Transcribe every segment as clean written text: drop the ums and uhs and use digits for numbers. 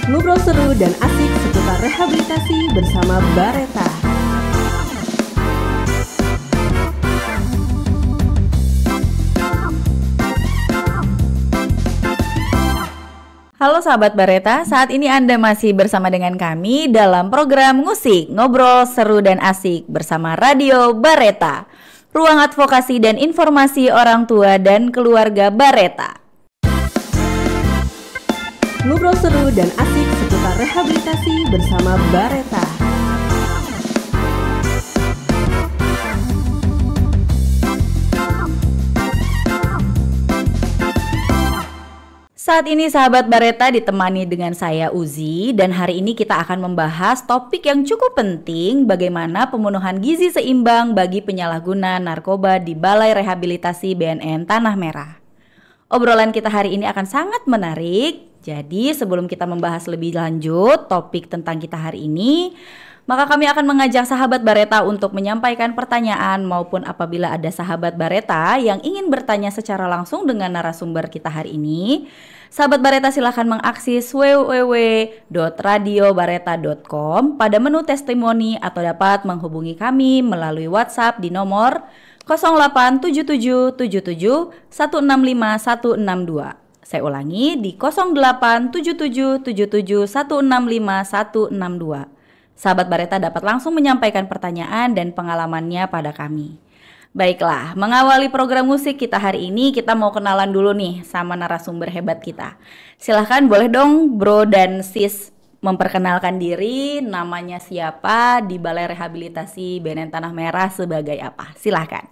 Ngobrol seru dan asik seputar rehabilitasi bersama Bareta. Halo sahabat Bareta, saat ini Anda masih bersama dengan kami dalam program Ngusik, Ngobrol Seru dan Asik bersama Radio Bareta, ruang advokasi dan informasi orang tua dan keluarga Bareta. Ngobrol seru dan asik seputar rehabilitasi bersama Bareta. Saat ini sahabat Bareta ditemani dengan saya Uzi, dan hari ini kita akan membahas topik yang cukup penting, bagaimana pemenuhan gizi seimbang bagi penyalahguna narkoba di Balai Rehabilitasi BNN Tanah Merah. Obrolan kita hari ini akan sangat menarik. Jadi sebelum kita membahas lebih lanjut topik tentang kita hari ini, maka kami akan mengajak sahabat Bareta untuk menyampaikan pertanyaan, maupun apabila ada sahabat Bareta yang ingin bertanya secara langsung dengan narasumber kita hari ini, sahabat Bareta silakan mengakses www.radiobareta.com pada menu testimoni atau dapat menghubungi kami melalui WhatsApp di nomor 087777165162. Saya ulangi di 087777165162. Sahabat Bareta dapat langsung menyampaikan pertanyaan dan pengalamannya pada kami. Baiklah, mengawali program musik kita hari ini, kita mau kenalan dulu nih sama narasumber hebat kita. Silahkan, boleh dong bro dan sis memperkenalkan diri, namanya siapa, di Balai Rehabilitasi BNN Tanah Merah sebagai apa? Silahkan.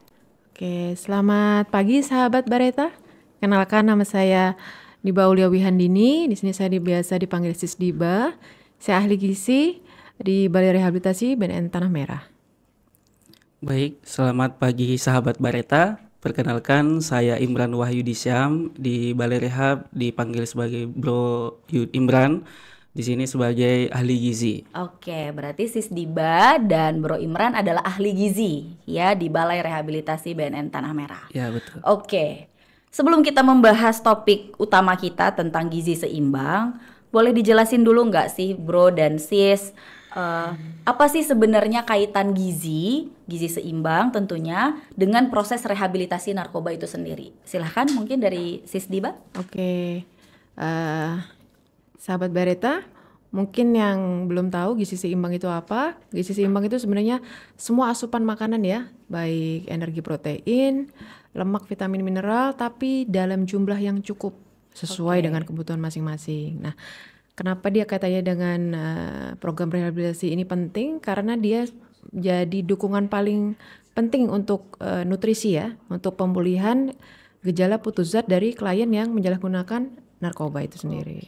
Oke, selamat pagi sahabat Bareta. Kenalkan, nama saya Diba Aulia Wihandini. Di sini saya biasa dipanggil Sis Diba. Saya ahli gizi di Balai Rehabilitasi BNN Tanah Merah. Baik, selamat pagi sahabat Bareta. Perkenalkan, saya Imran Wahyudi Syam, di Balai Rehab dipanggil sebagai Bro Imran. Di sini sebagai ahli gizi. Oke, berarti Sis Diba dan Bro Imran adalah ahli gizi ya di Balai Rehabilitasi BNN Tanah Merah. Ya, betul. Oke. Sebelum kita membahas topik utama kita tentang gizi seimbang, boleh dijelasin dulu nggak sih Bro dan Sis, apa sih sebenarnya kaitan gizi seimbang tentunya dengan proses rehabilitasi narkoba itu sendiri? Silahkan mungkin dari Sis Diba. Oke, sahabat Bareta, mungkin yang belum tahu gizi seimbang itu apa? Gizi seimbang itu sebenarnya semua asupan makanan ya, baik energi protein, lemak, vitamin, mineral, tapi dalam jumlah yang cukup sesuai dengan kebutuhan masing-masing. Nah, kenapa dia kaitannya dengan program rehabilitasi ini penting? Karena dia jadi dukungan paling penting untuk nutrisi ya, untuk pemulihan gejala putus zat dari klien yang menyalahgunakan narkoba itu sendiri.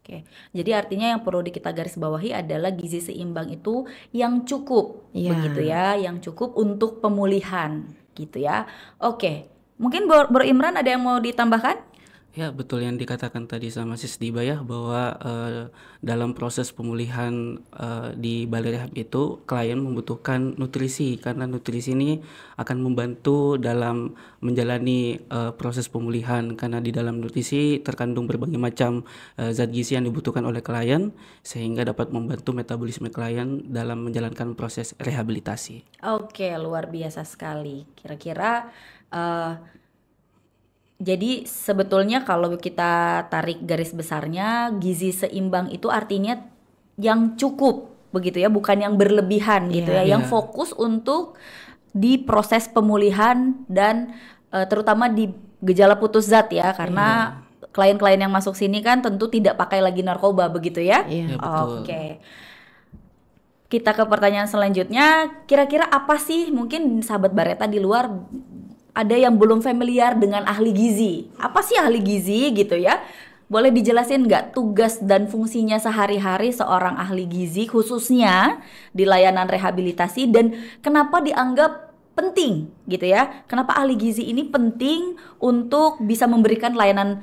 Oke. Jadi artinya yang perlu kita garis bawahi adalah gizi seimbang itu yang cukup, begitu ya, yang cukup untuk pemulihan. Gitu ya. Oke, mungkin Bro Imran ada yang mau ditambahkan? Ya, betul yang dikatakan tadi sama Sis Diba ya, bahwa dalam proses pemulihan di Balai Rehab itu klien membutuhkan nutrisi, karena nutrisi ini akan membantu dalam menjalani proses pemulihan, karena di dalam nutrisi terkandung berbagai macam zat gizi yang dibutuhkan oleh klien sehingga dapat membantu metabolisme klien dalam menjalankan proses rehabilitasi. Oke, luar biasa sekali. Kira-kira jadi sebetulnya kalau kita tarik garis besarnya, gizi seimbang itu artinya yang cukup begitu ya, bukan yang berlebihan gitu ya, yang fokus untuk di proses pemulihan dan terutama di gejala putus zat ya, karena klien-klien yang masuk sini kan tentu tidak pakai lagi narkoba begitu ya. Ya, betul. Oke. Kita ke pertanyaan selanjutnya, kira-kira apa sih mungkin sahabat Bareta di luar ada yang belum familiar dengan ahli gizi. Apa sih ahli gizi gitu ya? Boleh dijelasin nggak tugas dan fungsinya sehari-hari seorang ahli gizi khususnya di layanan rehabilitasi, dan kenapa dianggap penting gitu ya? Kenapa ahli gizi ini penting untuk bisa memberikan layanan,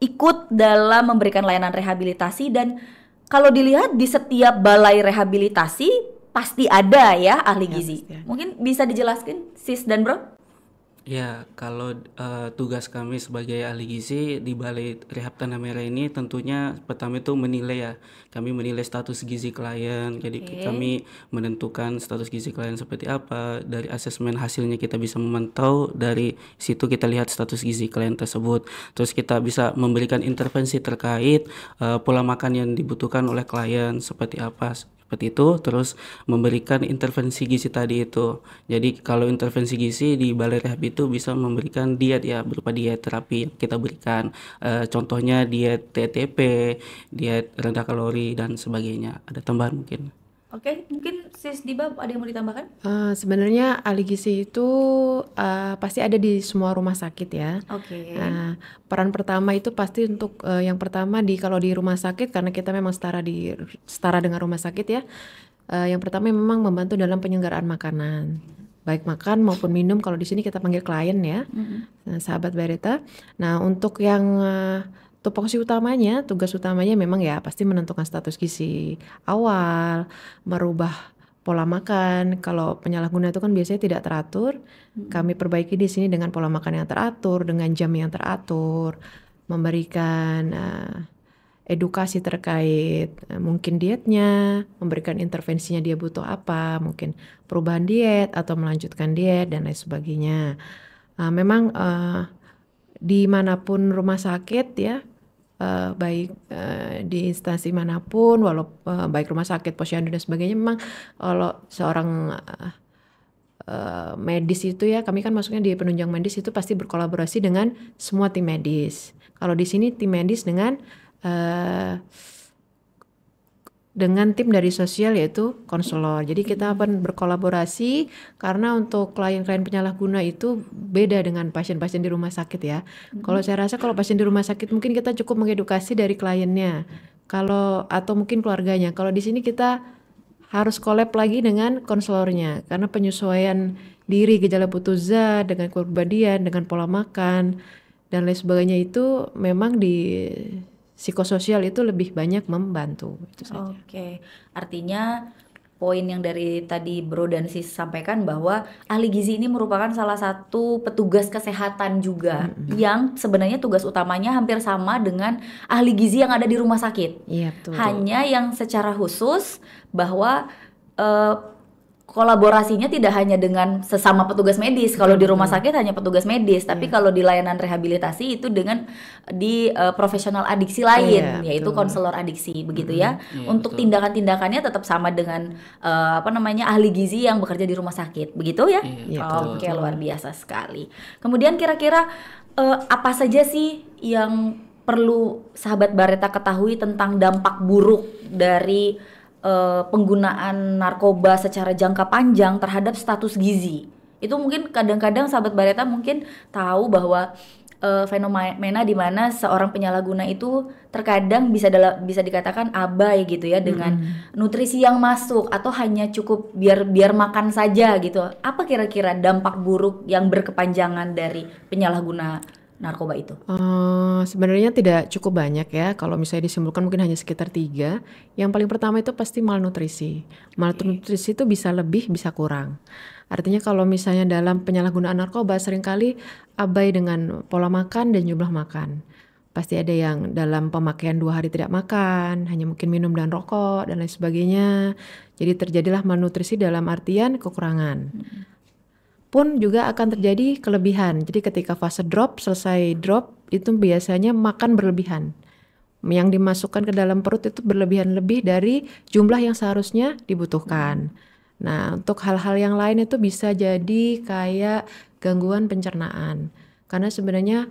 ikut dalam memberikan layanan rehabilitasi? Dan kalau dilihat di setiap balai rehabilitasi pasti ada ya ahli gizi. Pasti. Mungkin bisa dijelaskan Sis dan Bro? Ya, kalau tugas kami sebagai ahli gizi di Balai Rehab Tanah Merah ini tentunya pertama itu menilai ya. Kami menilai status gizi klien. Jadi kami menentukan status gizi klien seperti apa. Dari asesmen hasilnya kita bisa memantau, dari situ kita lihat status gizi klien tersebut. Terus kita bisa memberikan intervensi terkait pola makan yang dibutuhkan oleh klien seperti apa. Seperti itu, terus memberikan intervensi gizi tadi itu. Jadi kalau intervensi gizi di Balai Rehab itu bisa memberikan diet ya, berupa diet terapi yang kita berikan. Contohnya diet TTP, diet rendah kalori dan sebagainya. Ada tambahan mungkin? Oke, mungkin Sis Diba ada yang mau ditambahkan? Sebenarnya ahli gizi itu pasti ada di semua rumah sakit ya. Oke. Peran pertama itu pasti untuk yang pertama kalau di rumah sakit, karena kita memang setara dengan rumah sakit ya. Yang pertama memang membantu dalam penyelenggaraan makanan, baik makan maupun minum. Kalau di sini kita panggil klien ya, sahabat Bareta. Nah, untuk yang tugas utamanya memang ya pasti menentukan status gizi awal, merubah pola makan. Kalau penyalahguna itu kan biasanya tidak teratur, kami perbaiki di sini dengan pola makan yang teratur, dengan jam yang teratur, memberikan edukasi terkait mungkin dietnya, memberikan intervensinya dia butuh apa, mungkin perubahan diet atau melanjutkan diet dan lain sebagainya. Memang dimanapun rumah sakit ya, baik di instansi manapun, baik rumah sakit, posyandu dan sebagainya, memang kalau seorang medis itu ya, kami kan masuknya di penunjang medis itu pasti berkolaborasi dengan semua tim medis. Kalau di sini tim medis dengan tim dari sosial yaitu konselor. Jadi kita akan berkolaborasi, karena untuk klien-klien penyalahguna itu beda dengan pasien-pasien di rumah sakit ya. Kalau saya rasa kalau pasien di rumah sakit mungkin kita cukup mengedukasi dari kliennya, atau mungkin keluarganya. Kalau di sini kita harus collab lagi dengan konselornya, karena penyesuaian diri, gejala butuh zat dengan kepribadian, dengan pola makan dan lain sebagainya itu memang di psikososial itu lebih banyak membantu, itu saja. Oke, artinya poin yang dari tadi Bro dan Sis sampaikan bahwa ahli gizi ini merupakan salah satu petugas kesehatan juga, yang sebenarnya tugas utamanya hampir sama dengan ahli gizi yang ada di rumah sakit. Iya, betul. Hanya yang secara khusus bahwa kolaborasinya tidak hanya dengan sesama petugas medis. Kalau di rumah sakit hanya petugas medis, tapi kalau di layanan rehabilitasi itu dengan profesional adiksi lain, yaitu konselor adiksi, begitu ya. Untuk tindakan-tindakannya tetap sama dengan ahli gizi yang bekerja di rumah sakit, begitu ya. Oke, luar biasa sekali. Kemudian kira-kira apa saja sih yang perlu sahabat Bareta ketahui tentang dampak buruk dari penggunaan narkoba secara jangka panjang terhadap status gizi? Itu mungkin kadang-kadang sahabat Bareta mungkin tahu bahwa fenomena di mana seorang penyalahguna itu terkadang bisa dikatakan abai gitu ya dengan nutrisi yang masuk, atau hanya cukup biar makan saja gitu. Apa kira-kira dampak buruk yang berkepanjangan dari penyalahguna narkoba itu? Sebenarnya tidak cukup banyak ya. Kalau misalnya disimpulkan mungkin hanya sekitar 3. Yang paling pertama itu pasti malnutrisi. Malnutrisi itu bisa lebih, bisa kurang. Artinya kalau misalnya dalam penyalahgunaan narkoba seringkali abai dengan pola makan dan jumlah makan. Pasti ada yang dalam pemakaian 2 hari tidak makan, hanya mungkin minum dan rokok dan lain sebagainya. Jadi terjadilah malnutrisi dalam artian kekurangan. Pun juga akan terjadi kelebihan. Jadi ketika fase selesai drop itu biasanya makan berlebihan. Yang dimasukkan ke dalam perut itu berlebihan lebih dari jumlah yang seharusnya dibutuhkan. Nah, untuk hal-hal yang lain itu bisa jadi kayak gangguan pencernaan. Karena sebenarnya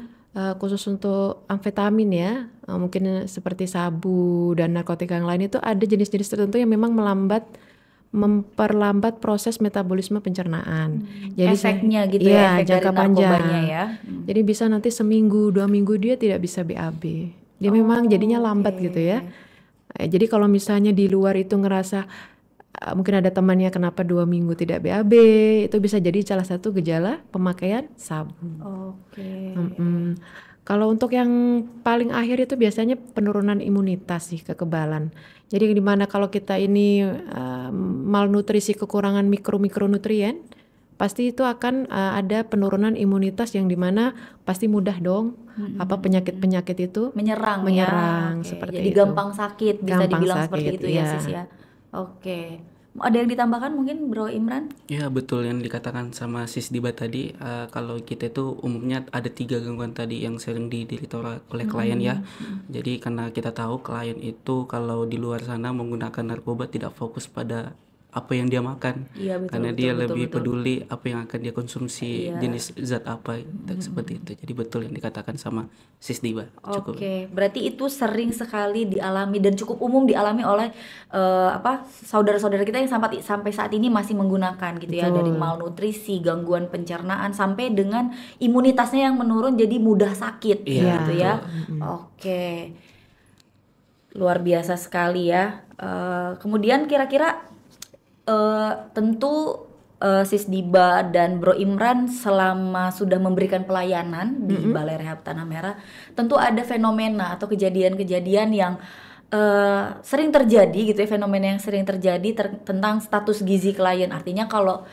khusus untuk amfetamin ya, mungkin seperti sabu dan narkotika yang lain itu ada jenis-jenis tertentu yang memang memperlambat proses metabolisme pencernaan. Jadi efeknya gitu ya, efek jangka dari panjang narkobanya ya. Jadi bisa nanti seminggu, 2 minggu dia tidak bisa BAB. Dia memang jadinya lambat gitu ya. Jadi kalau misalnya di luar itu ngerasa mungkin ada temannya kenapa 2 minggu tidak BAB, itu bisa jadi salah satu gejala pemakaian sabu. Kalau untuk yang paling akhir itu biasanya penurunan imunitas sih, kekebalan. Jadi dimana kalau kita ini malnutrisi, kekurangan mikronutrien, pasti itu akan ada penurunan imunitas yang dimana pasti mudah dong penyakit-penyakit itu Menyerang menyerang Oke, seperti jadi itu. gampang sakit, bisa Gampang dibilang sakit, seperti itu ya iya. Sis ya. Oke. Ada yang ditambahkan mungkin Bro Imran? Ya betul yang dikatakan sama Sis Diba tadi, kalau kita itu umumnya ada 3 gangguan tadi yang sering diderita oleh klien ya. Jadi karena kita tahu klien itu kalau di luar sana menggunakan narkoba tidak fokus pada apa yang dia makan, Iya betul karena betul dia betul lebih betul. peduli apa yang akan dia konsumsi, Iya. jenis zat apa seperti itu. Jadi betul yang dikatakan sama Sis Diba. Cukup. Oke, berarti itu sering sekali dialami dan cukup umum dialami oleh saudara-saudara kita yang sampai saat ini masih menggunakan gitu ya, dari Betul. malnutrisi, gangguan pencernaan sampai dengan imunitasnya yang menurun jadi mudah sakit Iya, gitu ya. Oke. Luar biasa sekali ya. Kemudian kira-kira tentu Sis Diba dan Bro Imran selama sudah memberikan pelayanan di Balai Rehab Tanah Merah, tentu ada fenomena atau kejadian-kejadian yang sering terjadi gitu ya, fenomena yang sering terjadi tentang status gizi klien. Artinya kalau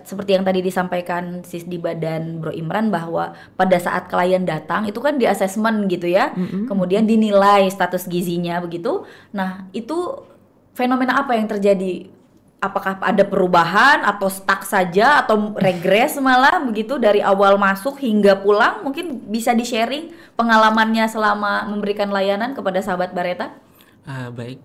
seperti yang tadi disampaikan Sis Diba dan Bro Imran bahwa pada saat klien datang itu kan di assessment gitu ya, kemudian dinilai status gizinya begitu. Nah itu fenomena apa yang terjadi? Apakah ada perubahan atau stuck saja atau regres malah begitu dari awal masuk hingga pulang? Mungkin bisa di-sharing pengalamannya selama memberikan layanan kepada sahabat Bareta? Baik,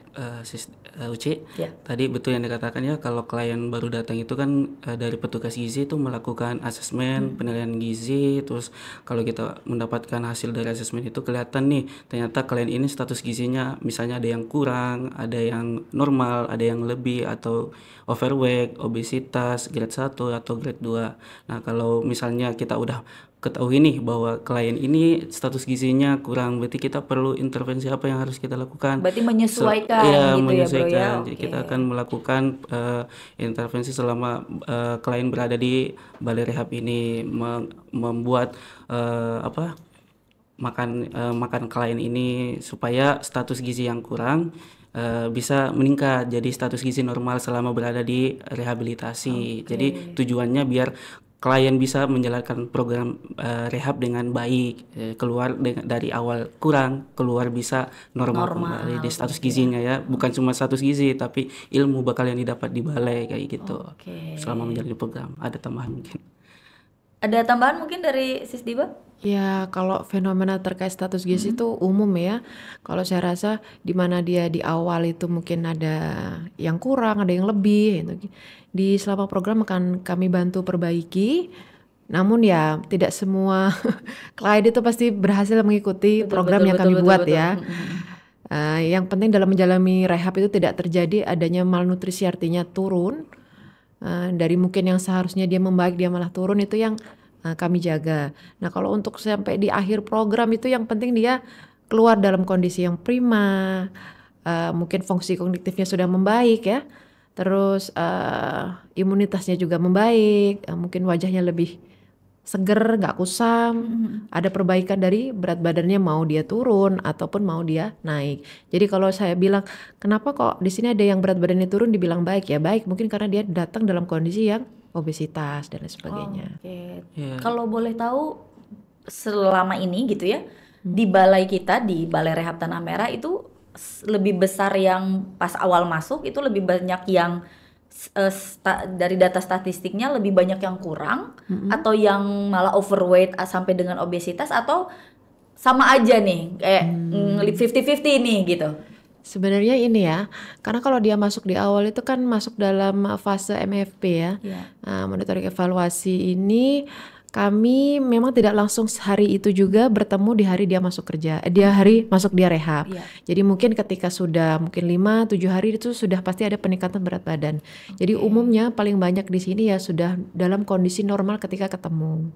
Sis Uci, Ya. tadi betul yang dikatakan ya, kalau klien baru datang itu kan dari petugas gizi itu melakukan asesmen, penilaian gizi, terus kalau kita mendapatkan hasil dari asesmen itu kelihatan nih, ternyata klien ini status gizinya misalnya ada yang kurang, ada yang normal, ada yang lebih atau overweight, obesitas, grade 1 atau grade 2. Nah, kalau misalnya kita udah ketahui nih bahwa klien ini status gizinya kurang, berarti kita perlu intervensi apa yang harus kita lakukan. Berarti menyesuaikan Iya, gitu ya Bro ya? menyesuaikan. Jadi Oke. kita akan melakukan intervensi selama klien berada di balai rehab ini, membuat makan klien ini supaya status gizi yang kurang bisa meningkat jadi status gizi normal selama berada di rehabilitasi. Jadi tujuannya biar klien bisa menjalankan program rehab dengan baik, keluar dari awal kurang, keluar bisa normal kembali di status gizinya ya. Bukan cuma status gizi, tapi ilmu bakal yang didapat di balai kayak gitu. Oke. Selama menjalani program. Ada tambahan mungkin? Ada tambahan mungkin dari Sis Diba? Ya, kalau fenomena terkait status gizi itu umum ya. Kalau saya rasa di mana dia di awal itu mungkin ada yang kurang, ada yang lebih. Gitu. Di selama program akan kami bantu perbaiki. Namun ya tidak semua klien itu pasti berhasil mengikuti program yang kami buat ya. Yang penting dalam menjalani rehab itu tidak terjadi adanya malnutrisi, artinya turun. Dari mungkin yang seharusnya dia membaik dia malah turun, itu yang kami jaga. Nah kalau untuk sampai di akhir program itu yang penting dia keluar dalam kondisi yang prima, mungkin fungsi kognitifnya sudah membaik ya, terus imunitasnya juga membaik, mungkin wajahnya lebih seger, nggak kusam, ada perbaikan dari berat badannya, mau dia turun ataupun mau dia naik. Jadi kalau saya bilang kenapa kok di sini ada yang berat badannya turun dibilang baik, ya baik mungkin karena dia datang dalam kondisi yang obesitas dan lain sebagainya. Oke. Ya. Kalau boleh tahu selama ini gitu ya, di balai kita di Balai Rehab Tanah Merah itu lebih besar yang pas awal masuk itu lebih banyak yang dari data statistiknya lebih banyak yang kurang atau yang malah overweight sampai dengan obesitas, atau sama aja nih kayak 50-50 nih gitu. Sebenarnya ini ya, karena kalau dia masuk di awal itu kan masuk dalam fase MFP ya. Monitoring evaluasi ini kami memang tidak langsung hari itu juga bertemu di hari dia masuk kerja, dia hari masuk dia rehab. Jadi mungkin ketika sudah mungkin 5-7 hari itu sudah pasti ada peningkatan berat badan. Jadi umumnya paling banyak di sini ya sudah dalam kondisi normal ketika ketemu.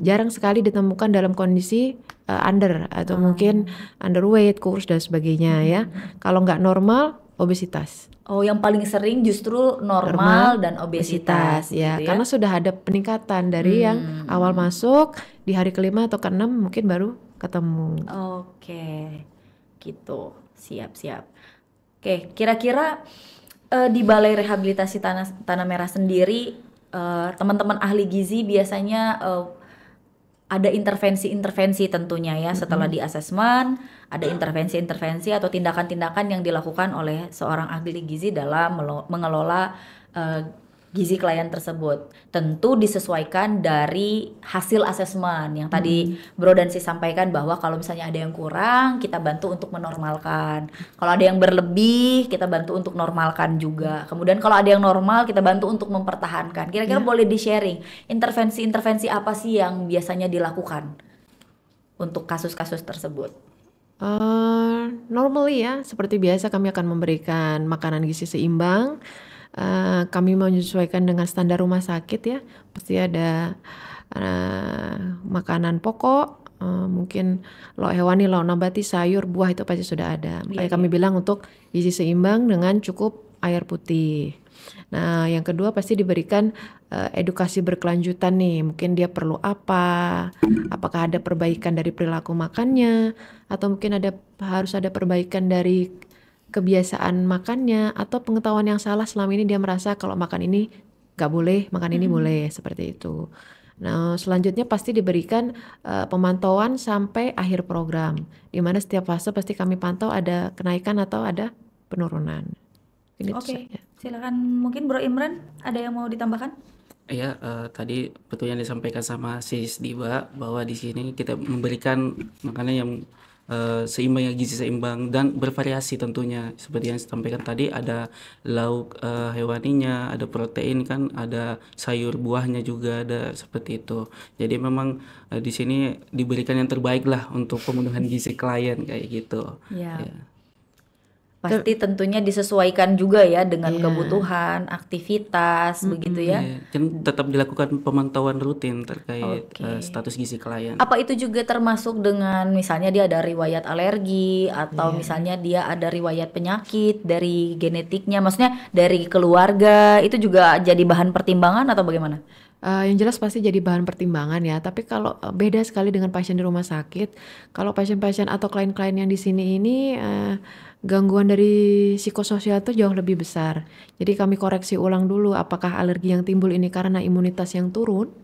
Jarang sekali ditemukan dalam kondisi under atau mungkin underweight, kurus dan sebagainya ya. Kalau nggak normal, obesitas. Oh, yang paling sering justru normal dan obesitas ya, gitu ya. karena sudah ada peningkatan dari yang awal masuk di hari ke-5 atau ke-6 mungkin baru ketemu. Oke, gitu. Siap. Oke, kira-kira di Balai Rehabilitasi Tanah Merah sendiri teman-teman ahli gizi biasanya ada intervensi-intervensi tentunya ya setelah di asesmen, ada intervensi-intervensi atau tindakan-tindakan yang dilakukan oleh seorang ahli gizi dalam mengelola gizi klien tersebut. Tentu disesuaikan dari hasil asesmen yang tadi Bro dan Sis sampaikan, bahwa kalau misalnya ada yang kurang, kita bantu untuk menormalkan. Kalau ada yang berlebih, kita bantu untuk normalkan juga. Kemudian kalau ada yang normal, kita bantu untuk mempertahankan. Kira-kira boleh di-sharing intervensi-intervensi apa sih yang biasanya dilakukan untuk kasus-kasus tersebut? Normally ya, seperti biasa kami akan memberikan makanan gizi seimbang. Kami menyesuaikan dengan standar rumah sakit ya. Pasti ada makanan pokok, mungkin lauk hewani, lauk nabati, sayur, buah itu pasti sudah ada. Makanya kami bilang untuk gizi seimbang dengan cukup air putih. Nah, yang kedua pasti diberikan edukasi berkelanjutan nih. Mungkin dia perlu apa? Apakah ada perbaikan dari perilaku makannya, atau mungkin harus ada perbaikan dari kebiasaan makannya, atau pengetahuan yang salah selama ini dia merasa kalau makan ini gak boleh, makan ini boleh, seperti itu. Nah, selanjutnya pasti diberikan pemantauan sampai akhir program, di mana setiap fase pasti kami pantau ada kenaikan atau ada penurunan. Oke, silakan mungkin Bro Imran, ada yang mau ditambahkan? Ya, tadi betul yang disampaikan sama Sis Diba, bahwa di sini kita memberikan makanan yang seimbang, ya, gizi seimbang dan bervariasi tentunya. Seperti yang disampaikan tadi, ada lauk hewaninya, ada protein kan, ada sayur buahnya juga ada, seperti itu. Jadi memang di sini diberikan yang terbaik lah untuk pemenuhan gizi klien kayak gitu. Ya. Pasti tentunya disesuaikan juga ya dengan kebutuhan, aktivitas, begitu ya. Dan tetap dilakukan pemantauan rutin terkait status gizi klien. Apa itu juga termasuk dengan misalnya dia ada riwayat alergi, atau misalnya dia ada riwayat penyakit dari genetiknya, maksudnya dari keluarga, itu juga jadi bahan pertimbangan atau bagaimana? Yang jelas pasti jadi bahan pertimbangan ya. Tapi kalau beda sekali dengan pasien di rumah sakit. Kalau pasien-pasien atau klien-klien yang di sini ini gangguan dari psikososial itu jauh lebih besar. Jadi kami koreksi ulang dulu apakah alergi yang timbul ini karena imunitas yang turun,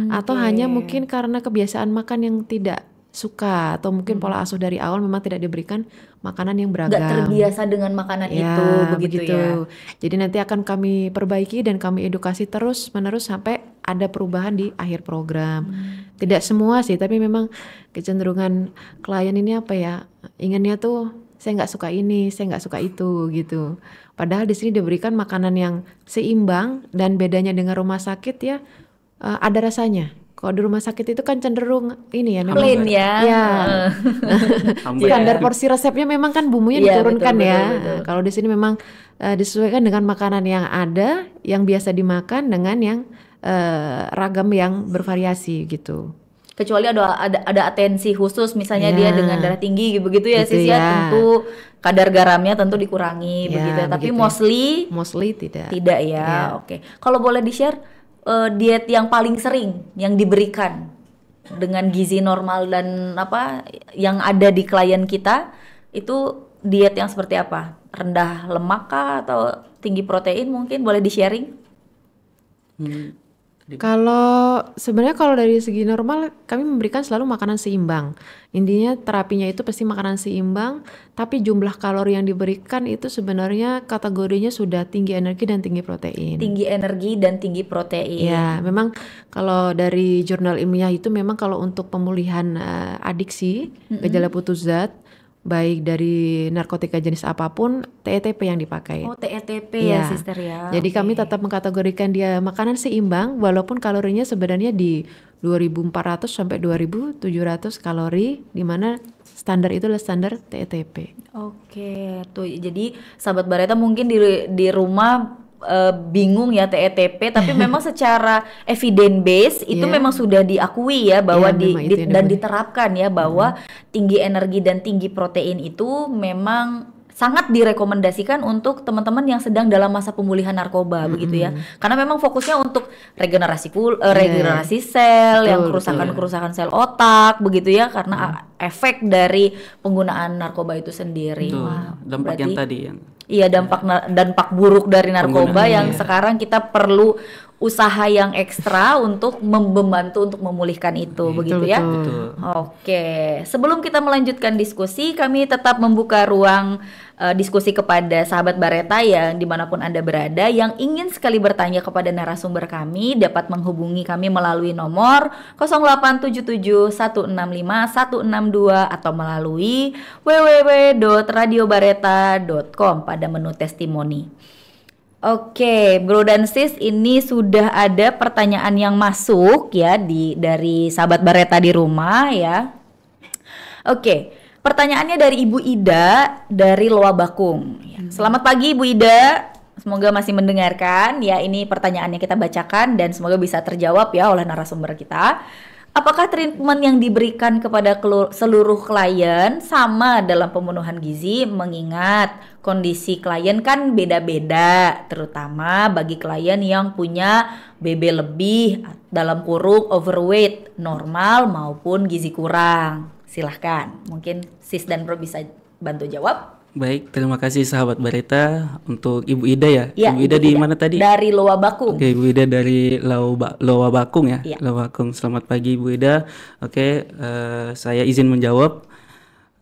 atau hanya mungkin karena kebiasaan makan yang tidak suka, atau mungkin pola asuh dari awal memang tidak diberikan makanan yang beragam. Nggak terbiasa dengan makanan itu, begitu ya. Jadi nanti akan kami perbaiki dan kami edukasi terus-menerus sampai ada perubahan di akhir program. Tidak semua sih, tapi memang kecenderungan klien ini apa ya, inginnya tuh saya nggak suka ini, saya nggak suka itu gitu. Padahal di sini diberikan makanan yang seimbang, dan bedanya dengan rumah sakit ya ada rasanya. Kalau di rumah sakit itu kan cenderung ini ya, memang plain ya. Standar porsi resepnya memang kan bumbunya diturunkan betul. Kalau di sini memang disesuaikan dengan makanan yang ada, yang biasa dimakan, dengan yang ragam yang bervariasi gitu. Kecuali ada atensi khusus, misalnya dia dengan darah tinggi begitu ya, Sis ya, tentu kadar garamnya tentu dikurangi begitu ya. Tapi mostly tidak ya. Oke. Kalau boleh di-share diet yang paling sering yang diberikan dengan gizi normal dan apa yang ada di klien kita, itu diet yang seperti apa? Rendah lemak kah atau tinggi protein, mungkin boleh di-sharing? Kalau sebenarnya kalau dari segi normal kami memberikan selalu makanan seimbang. Intinya terapinya itu pasti makanan seimbang, tapi jumlah kalori yang diberikan itu sebenarnya kategorinya sudah tinggi energi dan tinggi protein. Tinggi energi dan tinggi protein. Ya, memang kalau dari jurnal ilmiah itu memang kalau untuk pemulihan adiksi, gejala putus zat, baik dari narkotika jenis apapun, TETP yang dipakai. Oh, TETP ya, Sister ya. Jadi kami tetap mengkategorikan dia makanan seimbang, walaupun kalorinya sebenarnya di 2.400 sampai 2.700 kalori, di mana standar itu adalah standar TETP. Oke, tuh jadi sahabat Bareta mungkin di rumah bingung ya TETP, tapi memang secara evidence base itu memang sudah diakui ya bahwa dan diterapkan ya bahwa tinggi energi dan tinggi protein itu memang sangat direkomendasikan untuk teman-teman yang sedang dalam masa pemulihan narkoba begitu ya. Karena memang fokusnya untuk regenerasi sel, yang kerusakan sel otak begitu ya, karena efek dari penggunaan narkoba itu sendiri. Wah, dampak yang tadi yang dampak buruk dari narkoba yang sekarang kita perlu usaha yang ekstra untuk membantu untuk memulihkan itu, begitu ya? Betul. Oke, sebelum kita melanjutkan diskusi, kami tetap membuka ruang diskusi kepada sahabat Bareta yang dimanapun Anda berada, yang ingin sekali bertanya kepada narasumber kami dapat menghubungi kami melalui nomor 0877165162 atau melalui www.radiobareta.com pada menu testimoni. Oke, Bro dan Sis, ini sudah ada pertanyaan yang masuk ya dari sahabat Bareta di rumah ya. Oke, pertanyaannya dari Ibu Ida dari Loa Bakung. Ya, selamat pagi Ibu Ida, semoga masih mendengarkan ya. Ini pertanyaannya kita bacakan dan semoga bisa terjawab ya oleh narasumber kita. Apakah treatment yang diberikan kepada seluruh klien sama dalam pemenuhan gizi, mengingat kondisi klien kan beda-beda, terutama bagi klien yang punya BB lebih, dalam kurung overweight, normal maupun gizi kurang? Silahkan, mungkin Sis dan Bro bisa bantu jawab. Baik, terima kasih sahabat Bareta untuk Ibu Ida ya. Ya, Ibu Ida di mana tadi? Dari Loa Bakung. Oke, Ibu Ida dari Loa Bakung ya. Ya. Loa Bakung. Selamat pagi Ibu Ida. Oke, saya izin menjawab.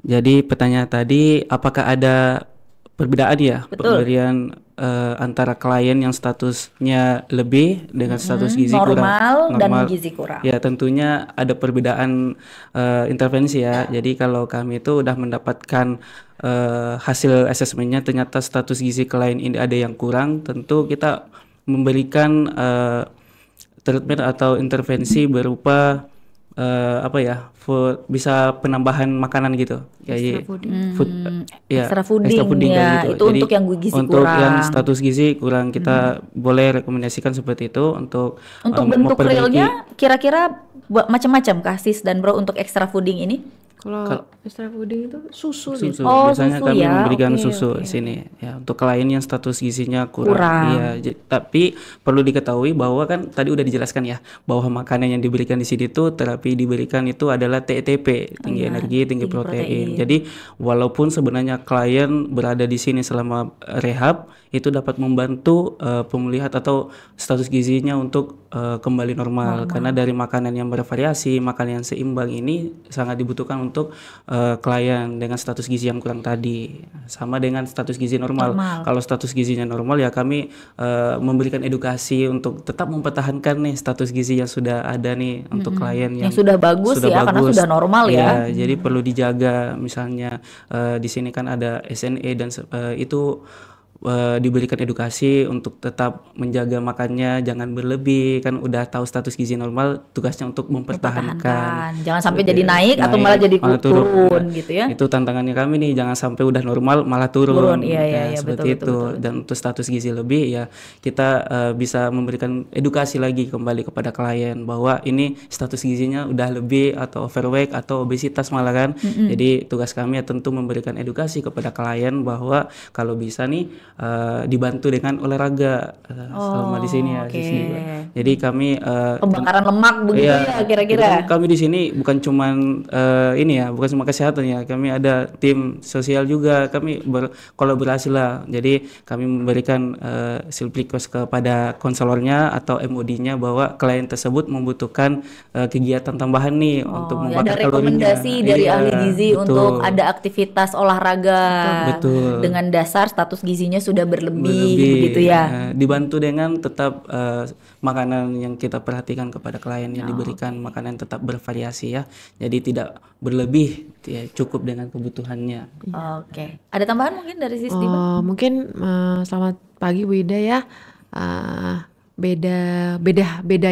Jadi pertanyaan tadi, apakah ada perbedaan ya pemberian antara klien yang statusnya lebih dengan status gizi normal kurang? dan gizi kurang. Ya, tentunya ada perbedaan intervensi ya. Jadi kalau kami itu udah mendapatkan hasil asesmennya ternyata status gizi klien ini ada yang kurang, tentu kita memberikan treatment atau intervensi berupa bisa penambahan makanan gitu, kayak Extra fooding ya, gitu. itu Jadi, untuk yang gizi untuk kurang. yang status gizi kurang kita boleh rekomendasikan seperti itu untuk bentuk memperbaiki. realnya kira-kira macam-macam kah Sis dan Bro untuk extra fooding ini? Kalau extra fooding itu susu. Oh, Biasanya susu kami ya. memberikan Oke, susu oke. sini ya untuk klien yang status gizinya kurang. Kurang. Iya, tapi perlu diketahui bahwa kan tadi udah dijelaskan ya bahwa makanan yang diberikan di sini tuh terapi diberikan itu adalah TETP, tinggi energi, tinggi protein. Jadi walaupun sebenarnya klien berada di sini selama rehab, itu dapat membantu pemulihan atau status gizinya untuk kembali normal. Karena dari makanan yang bervariasi, makanan yang seimbang ini sangat dibutuhkan untuk klien dengan status gizi yang kurang tadi. Sama dengan status gizi normal. Kalau status gizinya normal ya kami memberikan edukasi untuk tetap mempertahankan nih status gizi yang sudah ada nih untuk klien yang sudah bagus ya, karena sudah normal ya. Jadi perlu dijaga, misalnya di sini kan ada SNE dan itu diberikan edukasi untuk tetap menjaga makannya, jangan berlebih, kan udah tahu status gizi normal, tugasnya untuk mempertahankan. Jangan sampai jadi naik atau malah jadi turun gitu ya. Itu tantangannya kami nih, jangan sampai udah normal malah turun. Iya, Seperti itu. betul. Dan untuk status gizi lebih ya kita bisa memberikan edukasi lagi kembali kepada klien bahwa ini status gizinya udah lebih atau overweight atau obesitas malah kan. Jadi tugas kami ya tentu memberikan edukasi kepada klien bahwa kalau bisa nih dibantu dengan olahraga selama di sini ya. Jadi kami pembakaran lemak begitu ya kira-kira. Kami di sini bukan cuman bukan cuma kesehatan ya. Kami ada tim sosial juga. Kami berkolaborasi lah. Jadi kami memberikan silplikos kepada konselornya atau MOD-nya bahwa klien tersebut membutuhkan kegiatan tambahan nih untuk membakar ada rekomendasi kalorinya. dari ahli gizi betul. untuk ada aktivitas olahraga Betul. dengan dasar status gizinya sudah berlebih begitu ya. Dibantu dengan tetap makanan yang kita perhatikan kepada klien yang diberikan makanan tetap bervariasi ya. Jadi tidak berlebih, ya, cukup dengan kebutuhannya. Oke. Ada tambahan mungkin dari Sis Diba? Mungkin selamat pagi Bu Ida ya. Beda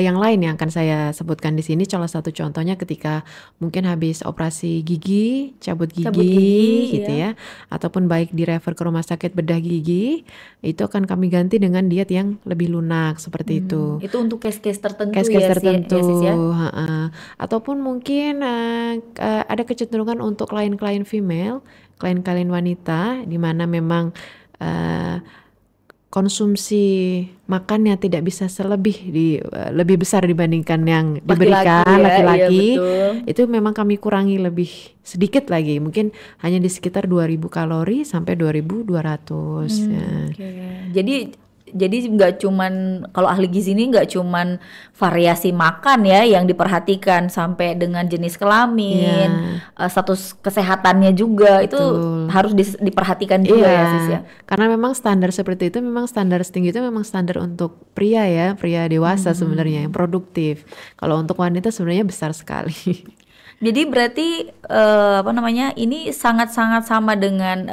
yang lain yang akan saya sebutkan di sini. Salah satu contohnya ketika mungkin habis operasi gigi, cabut gigi gitu ya, ataupun baik di refer ke rumah sakit bedah gigi, itu akan kami ganti dengan diet yang lebih lunak seperti itu. Itu untuk case-case tertentu Case-case ya, tertentu, Sis ya? Ataupun mungkin ada kecenderungan untuk klien-klien female, klien-klien wanita, di mana memang konsumsi makannya tidak bisa lebih besar dibandingkan yang diberikan laki-laki. Itu memang kami kurangi lebih sedikit lagi, mungkin hanya di sekitar 2000 kalori sampai 2200. Jadi Jadi nggak cuman kalau ahli gizi ini nggak cuman variasi makan ya yang diperhatikan sampai dengan jenis kelamin, status kesehatannya juga itu harus diperhatikan juga ya Sis ya. Karena memang standar seperti itu memang standar setinggi itu memang standar untuk pria ya, pria dewasa sebenarnya yang produktif. Kalau untuk wanita sebenarnya besar sekali. Jadi berarti ini sangat-sangat sama dengan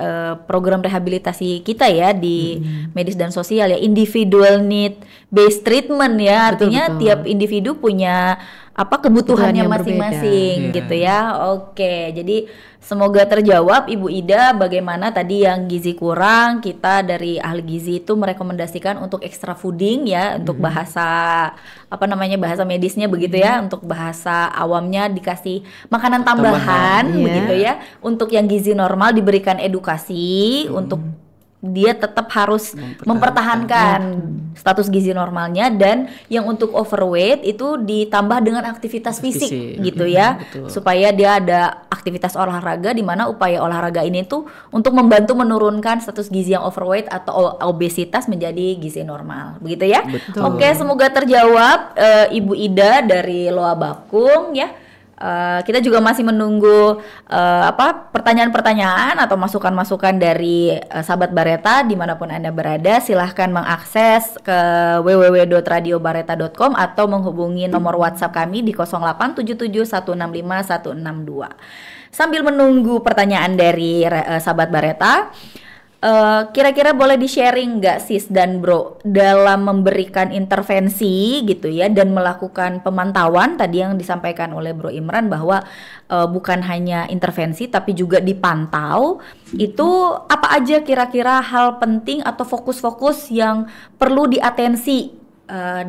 program rehabilitasi kita ya di medis dan sosial ya, individual need based treatment ya. Artinya tiap individu punya kebutuhannya masing-masing gitu ya. Oke, jadi semoga terjawab Ibu Ida bagaimana tadi yang gizi kurang, kita dari ahli gizi itu merekomendasikan untuk extra fooding ya, untuk bahasa bahasa medisnya begitu ya, untuk bahasa awamnya dikasih makanan tambahan begitu ya. Untuk yang gizi normal diberikan edukasi untuk dia tetap harus mempertahankan status gizi normalnya, dan yang untuk overweight itu ditambah dengan aktivitas fisik gitu ya, supaya dia ada aktivitas olahraga di mana upaya olahraga ini tuh untuk membantu menurunkan status gizi yang overweight atau obesitas menjadi gizi normal begitu ya. Oke, semoga terjawab Ibu Ida dari Loa Bakung ya. Kita juga masih menunggu pertanyaan-pertanyaan atau masukan-masukan dari sahabat Bareta dimanapun Anda berada. Silahkan mengakses ke www.radiobareta.com atau menghubungi nomor WhatsApp kami di 0877165162. Sambil menunggu pertanyaan dari sahabat Bareta, kira-kira boleh di-sharing nggak Sis dan Bro dalam memberikan intervensi gitu ya dan melakukan pemantauan tadi yang disampaikan oleh Bro Imran bahwa bukan hanya intervensi tapi juga dipantau, itu apa aja kira-kira hal penting atau fokus-fokus yang perlu diatensi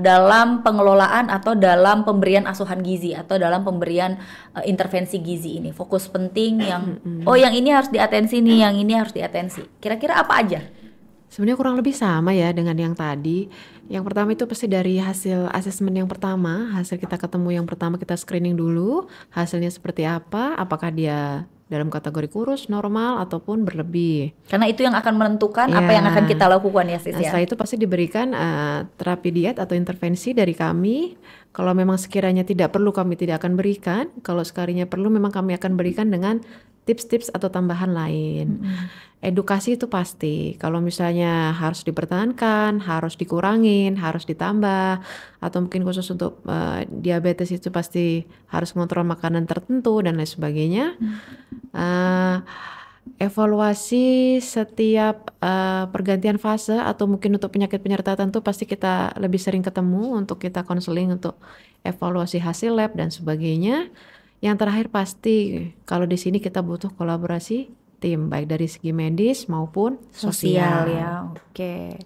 dalam pengelolaan atau dalam pemberian asuhan gizi atau dalam pemberian intervensi gizi ini, fokus penting yang yang ini harus diatensi nih, yang ini harus diatensi, kira-kira apa aja? Sebenarnya kurang lebih sama ya dengan yang tadi. Yang pertama itu pasti dari hasil asesmen yang pertama, hasil kita ketemu yang pertama kita screening dulu, hasilnya seperti apa, apakah dia dalam kategori kurus, normal, ataupun berlebih. Karena itu yang akan menentukan apa yang akan kita lakukan ya Sis ya. Setelah itu pasti diberikan terapi diet atau intervensi dari kami. Kalau memang sekiranya tidak perlu kami tidak akan berikan. Kalau sekiranya perlu memang kami akan berikan dengan tips-tips atau tambahan lain. Edukasi itu pasti. Kalau misalnya harus dipertahankan, harus dikurangin, harus ditambah, atau mungkin khusus untuk diabetes itu pasti harus mengontrol makanan tertentu dan lain sebagainya. Evaluasi setiap pergantian fase atau mungkin untuk penyakit penyerta tertentu pasti kita lebih sering ketemu untuk kita konseling untuk evaluasi hasil lab dan sebagainya. Yang terakhir pasti kalau di sini kita butuh kolaborasi tim baik dari segi medis maupun sosial ya. Oke.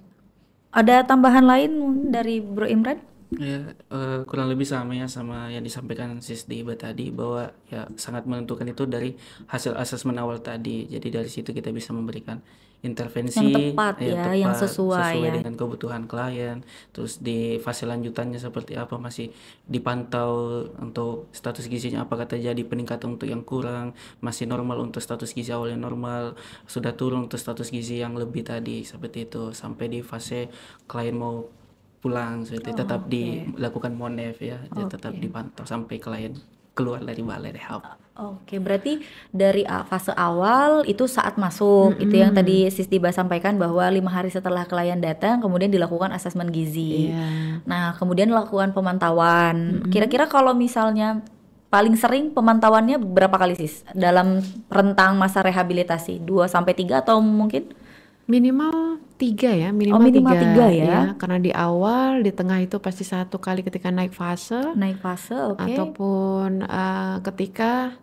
Ada tambahan lain dari Bro Imran? Ya, kurang lebih sama ya sama yang disampaikan Sis Diba tadi, bahwa ya sangat menentukan itu dari hasil asesmen awal tadi. Jadi dari situ kita bisa memberikan intervensi yang tepat yang sesuai ya dengan kebutuhan klien. Terus di fase lanjutannya seperti apa, masih dipantau untuk status gizinya, apakah terjadi peningkatan untuk yang kurang, masih normal untuk status gizi awal yang normal, sudah turun untuk status gizi yang lebih tadi, seperti itu, sampai di fase klien mau pulang, seperti tetap dilakukan monef ya, tetap dipantau sampai klien keluar dari balai rehab. Oke, berarti dari fase awal itu saat masuk, itu yang tadi Sis Diba sampaikan bahwa 5 hari setelah klien datang kemudian dilakukan asesmen gizi. Nah, kemudian lakukan pemantauan. Kira-kira kalau misalnya paling sering pemantauannya berapa kali Sis dalam rentang masa rehabilitasi? 2-3 atau mungkin? Minimal 3 ya, minimal 3 ya. Karena di awal, di tengah itu pasti 1 kali ketika naik fase, ataupun ketika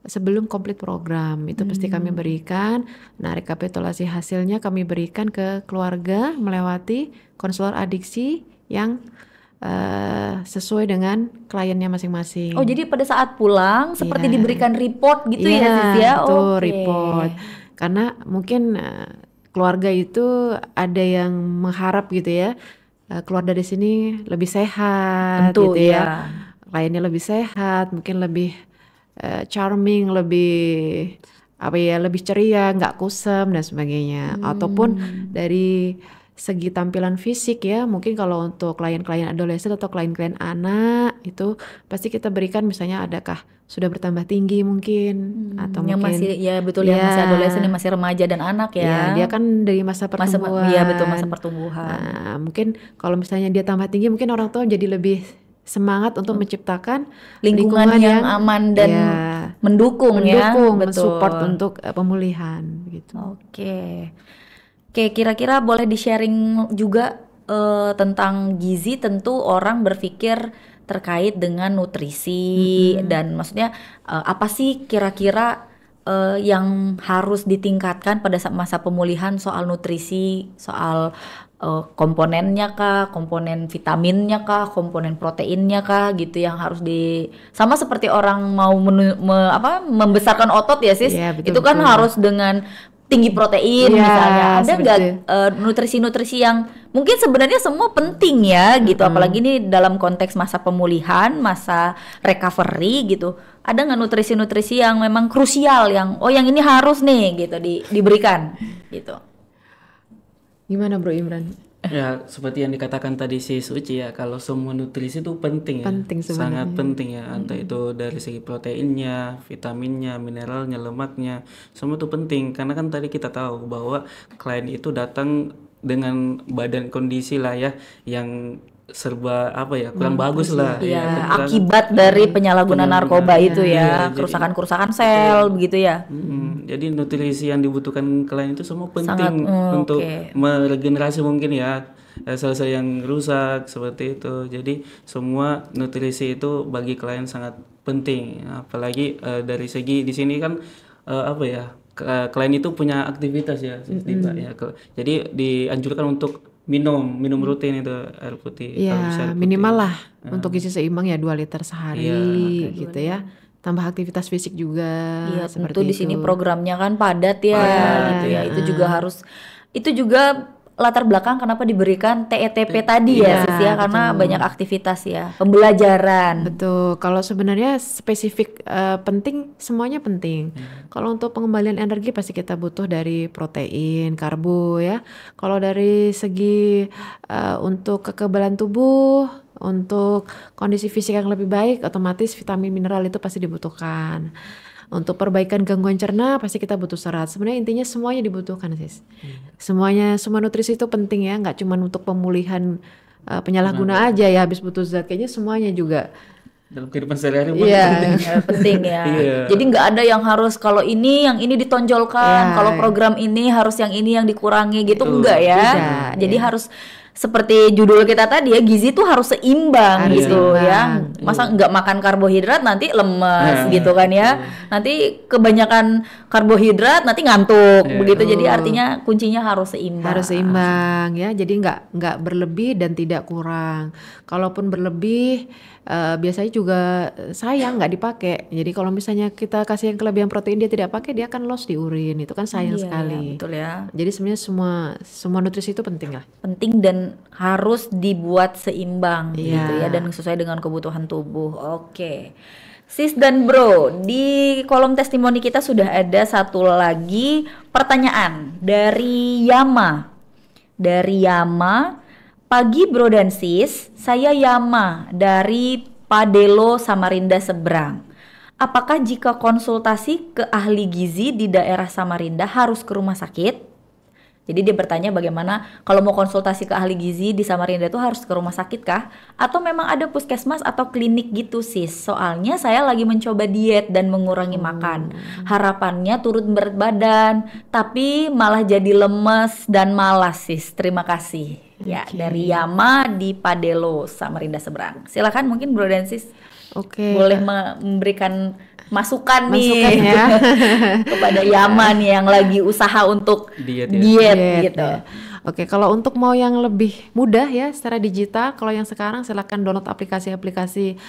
sebelum komplit program itu pasti kami berikan. Nah, rekapitulasi hasilnya kami berikan ke keluarga melewati konselor adiksi yang sesuai dengan kliennya masing-masing. Oh, jadi pada saat pulang seperti diberikan report gitu ya Sis ya? Betul, report. Karena mungkin keluarga itu ada yang mengharap gitu ya, keluar dari sini lebih sehat. Tentu, gitu ya. Kliennya lebih sehat, mungkin lebih charming, lebih ceria, nggak kusam dan sebagainya. Ataupun dari segi tampilan fisik ya, mungkin kalau untuk klien-klien adolesen atau klien-klien anak itu pasti kita berikan misalnya adakah sudah bertambah tinggi mungkin atau yang mungkin masih ya betul yang masih adolesen, yang masih remaja dan anak ya dia kan dari masa pertumbuhan. Iya betul, masa pertumbuhan. Nah, mungkin kalau misalnya dia tambah tinggi mungkin orang tua jadi lebih semangat untuk menciptakan Lingkungan yang aman dan ya, mendukung ya, mensupport betul. untuk pemulihan gitu. Oke, kira-kira boleh di-sharing juga tentang gizi. Tentu orang berpikir terkait dengan nutrisi dan maksudnya apa sih kira-kira yang harus ditingkatkan pada saat masa pemulihan soal nutrisi, soal komponennya kah, komponen vitaminnya kah, komponen proteinnya kah gitu yang harus sama seperti orang mau membesarkan otot ya sis, Iya, betul, itu kan betul. harus dengan tinggi protein Iya, misalnya. Ada seperti nggak itu. nutrisi-nutrisi yang mungkin sebenarnya semua penting ya gitu, apalagi ini dalam konteks masa pemulihan, masa recovery gitu. Ada nggak nutrisi-nutrisi yang memang krusial yang yang ini harus nih gitu diberikan gitu. Gimana Bro Imran? Ya, seperti yang dikatakan tadi si Suci ya, kalau semua nutrisi itu penting ya. Penting sebenarnya. Sangat penting ya, entah itu dari segi proteinnya, vitaminnya, mineralnya, lemaknya, semua itu penting. Karena kan tadi kita tahu bahwa klien itu datang dengan badan kondisi lah ya, yang serba kurang bagus lah. Iya, kekurangan. akibat dari penyalahgunaan narkoba itu ya, Iya, kerusakan-kerusakan sel begitu ya. Jadi nutrisi yang dibutuhkan klien itu semua penting Sangat, untuk oke. meregenerasi mungkin ya sel-sel yang rusak seperti itu. Jadi semua nutrisi itu bagi klien sangat penting. Apalagi dari segi di sini kan klien itu punya aktivitas ya, Mbak, ya. Jadi dianjurkan untuk minum rutin itu air putih. Kalau bisa Ya air putih. minimal lah untuk gizi seimbang ya 2 liter sehari gitu ya. Tambah aktivitas fisik juga. Iya, seperti tentu di sini itu. programnya kan padat ya gitu ya. Itu juga harus, itu juga latar belakang kenapa diberikan TETP tadi ya Iya, sis ya, karena banyak aktivitas ya, pembelajaran. Betul, kalau sebenarnya spesifik penting, semuanya penting. Kalau untuk pengembalian energi pasti kita butuh dari protein, karbo ya. Kalau dari segi untuk kekebalan tubuh, untuk kondisi fisik yang lebih baik, otomatis vitamin mineral itu pasti dibutuhkan. Untuk perbaikan gangguan cerna pasti kita butuh serat. Sebenarnya intinya semuanya dibutuhkan sis. Semua nutrisi itu penting ya, nggak cuma untuk pemulihan penyalahguna aja ya habis butuh zat, kayaknya semuanya juga. Dalam kehidupan sehari-hari Iya. penting. Ya, penting ya. Iya. Jadi nggak ada yang harus kalau yang ini ditonjolkan, Iya. kalau program ini harus yang ini yang dikurangi gitu, enggak ya. Tidak, Jadi ya. harus seperti judul kita tadi ya, gizi tuh harus seimbang Harus gitu seimbang. ya. Masa nggak makan karbohidrat nanti lemes gitu kan ya. Nanti kebanyakan karbohidrat nanti ngantuk begitu. Jadi artinya kuncinya harus seimbang. Harus seimbang ya, jadi nggak berlebih dan tidak kurang. Kalaupun berlebih biasanya juga sayang nggak dipakai. Jadi kalau misalnya kita kasih yang kelebihan protein dia tidak pakai, dia akan loss di urin, itu kan sayang Iya, sekali. betul ya. Jadi sebenarnya semua nutrisi itu penting lah. Penting dan harus dibuat seimbang Iya. gitu ya, dan sesuai dengan kebutuhan tubuh. Oke. Sis dan bro, di kolom testimoni kita sudah ada satu lagi pertanyaan dari Yama. Dari Yama, pagi bro dan sis, saya Yama dari Padelo Samarinda Seberang. Apakah jika konsultasi ke ahli gizi di daerah Samarinda harus ke rumah sakit? Jadi dia bertanya bagaimana kalau mau konsultasi ke ahli gizi di Samarinda itu harus ke rumah sakit kah? Atau memang ada puskesmas atau klinik gitu sis? Soalnya saya lagi mencoba diet dan mengurangi makan. Harapannya turun berat badan, tapi malah jadi lemes dan malas sis. Terima kasih. Ya, dari Yama di Padelo Samarinda Seberang. Silakan mungkin bro dan sis Oke. boleh memberikan masukan Masukan nih ya. kepada Yama nih yang lagi usaha untuk Diet diet Diet, gitu. ya. Oke, kalau untuk mau yang lebih mudah ya secara digital, kalau yang sekarang silakan download aplikasi-aplikasi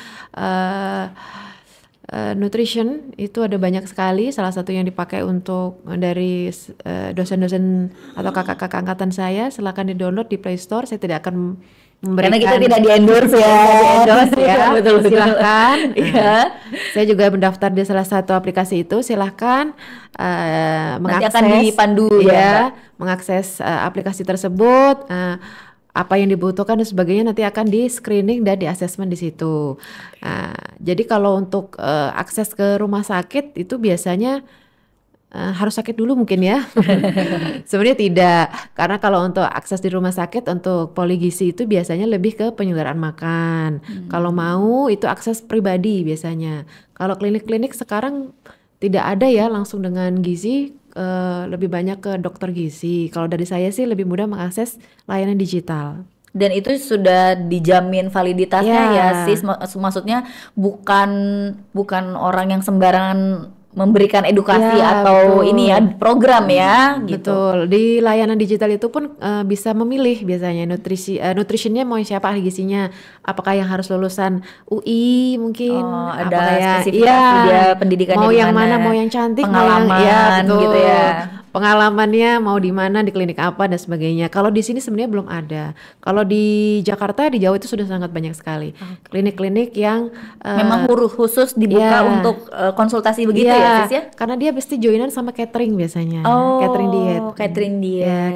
nutrition, itu ada banyak sekali. Salah satu yang dipakai untuk dari dosen-dosen atau kakak-kakak angkatan saya, silakan di-download di Play Store. Saya tidak akan memberikan, Karena kita tidak di-endorse ya. di-endorse ya. Betul. Silahkan. Iya. Saya juga mendaftar di salah satu aplikasi itu. Silahkan Nanti mengakses. akan dipandu ya, ya, Mbak. mengakses aplikasi tersebut, apa yang dibutuhkan dan sebagainya nanti akan di screening dan di assessment di situ. Jadi kalau untuk akses ke rumah sakit itu biasanya harus sakit dulu mungkin ya. Sebenarnya tidak, karena kalau untuk akses di rumah sakit untuk poligizi itu biasanya lebih ke penyelenggaraan makan. Kalau mau itu akses pribadi biasanya. Kalau klinik-klinik sekarang tidak ada ya langsung dengan gizi, lebih banyak ke dokter gizi. Kalau dari saya sih lebih mudah mengakses layanan digital. Dan itu sudah dijamin validitasnya ya sis, maksudnya bukan orang yang sembarangan memberikan edukasi atau betul. Ini ya program ya gitu. Betul. Di layanan digital itu pun bisa memilih biasanya nutritionnya mau siapa ahli gizinya, apakah yang harus lulusan UI mungkin, ada spesifikasi dia pendidikannya mau yang mana, mau yang cantik, pengalaman mau yang, gitu ya. Pengalamannya mau di mana, di klinik apa dan sebagainya. Kalau di sini sebenarnya belum ada. Kalau di Jakarta, di Jawa itu sudah sangat banyak sekali klinik-klinik yang memang khusus dibuka untuk konsultasi begitu ya sis ya? Karena dia pasti joinan sama catering biasanya. Catering diet.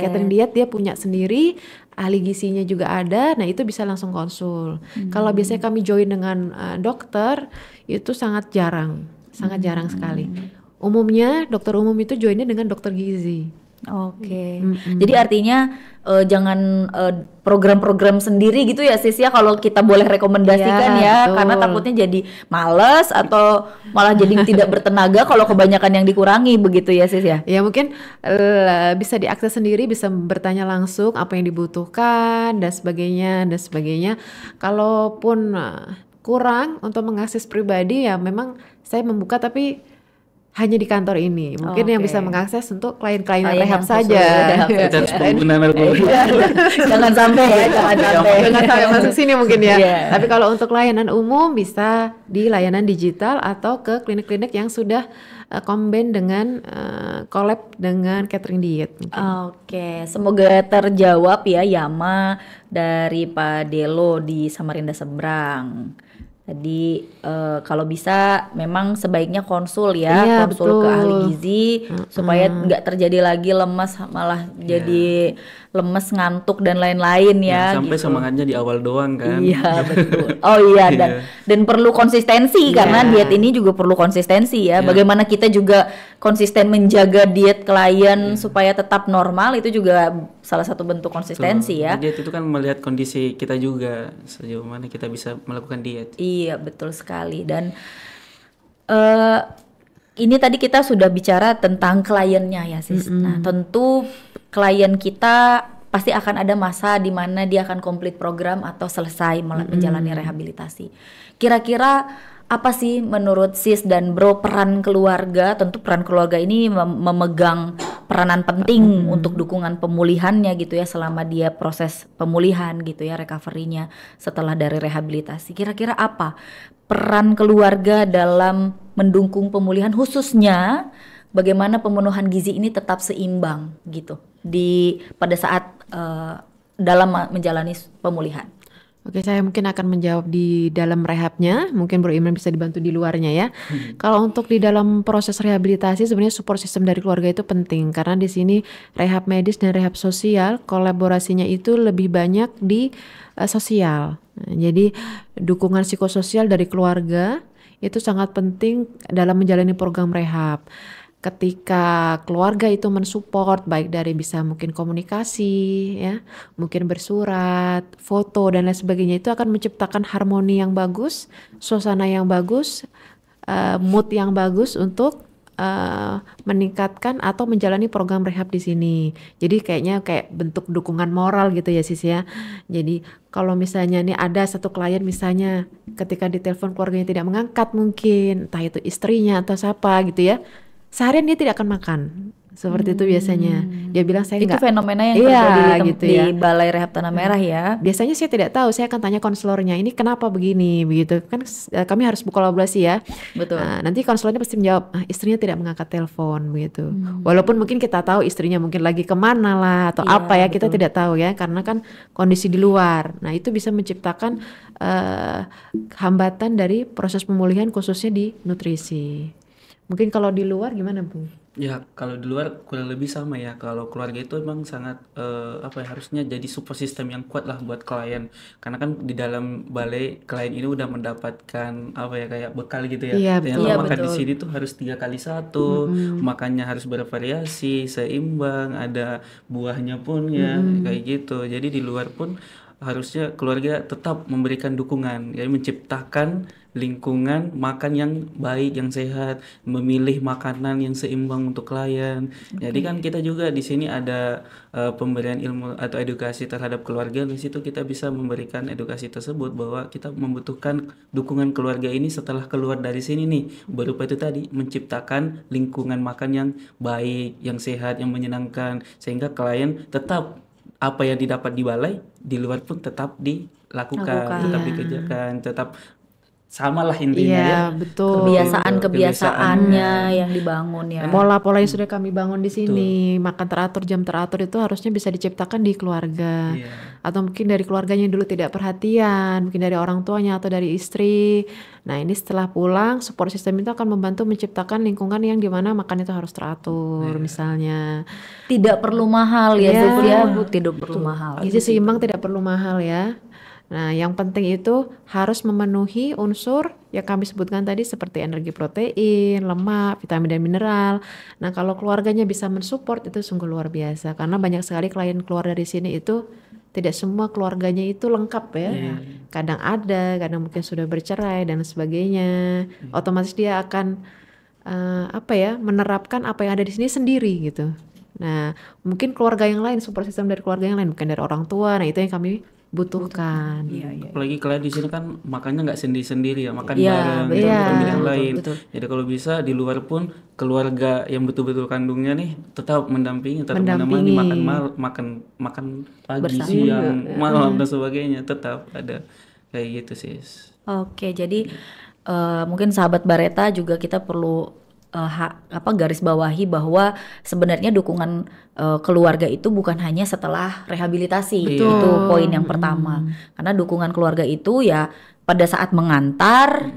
Catering diet dia punya sendiri, ahli gizinya juga ada. Nah itu bisa langsung konsul. Kalau biasanya kami join dengan dokter itu sangat jarang sekali. Umumnya dokter umum itu joinnya dengan dokter gizi. Oke. Jadi artinya jangan program-program sendiri gitu ya sis ya, kalau kita boleh rekomendasikan ya, betul. Karena takutnya jadi males atau malah jadi tidak bertenaga kalau kebanyakan yang dikurangi begitu ya sis ya. Ya mungkin bisa diakses sendiri, bisa bertanya langsung apa yang dibutuhkan dan sebagainya. Kalaupun kurang untuk mengakses pribadi ya memang saya membuka tapi hanya di kantor ini. Mungkin yang bisa mengakses untuk klien-klien rehab saja. Kita harus pengguna narkoba. Jangan sampai masuk sini mungkin ya. Tapi kalau untuk layanan umum bisa di layanan digital atau ke klinik-klinik yang sudah combine dengan collab dengan catering diet. Oke, semoga terjawab ya Yama dari Pak Delo di Samarinda Seberang. Jadi kalau bisa memang sebaiknya konsul ya, konsul ke ahli gizi supaya nggak terjadi lagi lemas malah jadi lemes, ngantuk dan lain-lain ya. Sampai gitu. Semangatnya di awal doang kan. Iya betul. Dan perlu konsistensi karena diet ini juga perlu konsistensi ya. Bagaimana kita juga konsisten menjaga diet klien supaya tetap normal itu juga salah satu bentuk konsistensi ya. Diet itu kan melihat kondisi kita juga sejauh mana kita bisa melakukan diet. Iya betul sekali. Dan ini tadi kita sudah bicara tentang kliennya ya sis. Nah tentu klien kita pasti akan ada masa di mana dia akan komplit program atau selesai menjalani rehabilitasi. Kira-kira apa sih menurut sis dan bro peran keluarga? Tentu peran keluarga ini memegang peranan penting untuk dukungan pemulihannya gitu ya, selama dia proses pemulihan gitu ya, recovery-nya setelah dari rehabilitasi. Kira-kira apa peran keluarga dalam mendukung pemulihan, khususnya bagaimana pemenuhan gizi ini tetap seimbang gitu pada saat dalam menjalani pemulihan? Oke, saya mungkin akan menjawab di dalam rehabnya, mungkin Bro Imran bisa dibantu di luarnya ya. Kalau untuk di dalam proses rehabilitasi sebenarnya support system dari keluarga itu penting, karena di sini rehab medis dan rehab sosial kolaborasinya itu lebih banyak di sosial. Jadi dukungan psikososial dari keluarga itu sangat penting dalam menjalani program rehab. Ketika keluarga itu mensupport baik dari bisa mungkin komunikasi ya, mungkin bersurat, foto dan lain sebagainya, itu akan menciptakan harmoni yang bagus, suasana yang bagus, mood yang bagus untuk meningkatkan atau menjalani program rehab di sini. Jadi kayak bentuk dukungan moral gitu ya sis ya. Jadi kalau misalnya nih ada satu klien misalnya ketika ditelepon keluarganya tidak mengangkat mungkin, entah itu istrinya atau siapa gitu ya, seharian dia tidak akan makan. Seperti itu biasanya. Dia bilang saya enggak. Itu fenomena yang terjadi gitu di Balai Rehab Tanah Merah ya. Biasanya saya tidak tahu, saya akan tanya konselornya, ini kenapa begini, begitu. Kan kami harus berkolaborasi ya. Betul. Nanti konselornya pasti menjawab, istrinya tidak mengangkat telepon, begitu. Walaupun mungkin kita tahu istrinya mungkin lagi kemana lah, atau apa ya, kita tidak tahu ya, karena kan kondisi di luar. Nah itu bisa menciptakan hambatan dari proses pemulihan khususnya di nutrisi. Mungkin kalau di luar gimana Bu? Ya, kalau di luar kurang lebih sama ya. Kalau keluarga itu emang sangat apa ya, harusnya jadi support system yang kuat lah buat klien. Karena kan di dalam balai klien ini udah mendapatkan apa ya, kayak bekal gitu ya. Iya, Ternyata betul. Iya, makan di betul. sini tuh harus 3 kali 1, makannya harus bervariasi, seimbang, ada buahnya pun ya kayak gitu. Jadi di luar pun harusnya keluarga tetap memberikan dukungan, ya menciptakan lingkungan makan yang baik, yang sehat, memilih makanan yang seimbang untuk klien. Jadi kan kita juga di sini ada pemberian ilmu atau edukasi terhadap keluarga. Di situ kita bisa memberikan edukasi tersebut bahwa kita membutuhkan dukungan keluarga ini setelah keluar dari sini nih. Berupa itu tadi, menciptakan lingkungan makan yang baik, yang sehat, yang menyenangkan, sehingga klien tetap apa yang didapat di balai di luar pun tetap dilakukan, Lakukan. tetap dikerjakan, tetap samalah intinya Iya, ya. betul. Kebiasaan-kebiasaannya yang dibangun ya. Pola-pola yang sudah kami bangun di sini, makan teratur, jam teratur itu harusnya bisa diciptakan di keluarga. Iya. Atau mungkin dari keluarganya yang dulu tidak perhatian, mungkin dari orang tuanya atau dari istri. Nah, ini setelah pulang, support system itu akan membantu menciptakan lingkungan yang dimana makan itu harus teratur, misalnya. Tidak perlu mahal ya, Iya. Sylvia, Bu, tidak perlu mahal. Gizi seimbang tidak perlu mahal ya. Nah, yang penting itu harus memenuhi unsur yang kami sebutkan tadi seperti energi protein, lemak, vitamin dan mineral. Nah, kalau keluarganya bisa mensupport itu sungguh luar biasa. Karena banyak sekali klien keluar dari sini itu tidak semua keluarganya itu lengkap ya. Kadang ada, kadang mungkin sudah bercerai dan sebagainya. Otomatis dia akan menerapkan apa yang ada di sini sendiri gitu. Nah, mungkin keluarga yang lain, support system dari keluarga yang lain, bukan dari orang tua. Nah, itu yang kami butuhkan. Apalagi klien di sini kan makannya nggak sendiri-sendiri ya, makan Iya, bareng betul, gitu, betul, bukan yang betul, lain. betul. Jadi kalau bisa di luar pun keluarga yang betul-betul kandungnya nih tetap mendampingi, tetap menemani makan pagi, Bersama. siang, malam dan sebagainya, tetap ada kayak gitu sih. Oke, jadi mungkin sahabat Bareta juga kita perlu garis bawahi bahwa sebenarnya dukungan keluarga itu bukan hanya setelah rehabilitasi. Itu poin yang pertama. Karena dukungan keluarga itu ya pada saat mengantar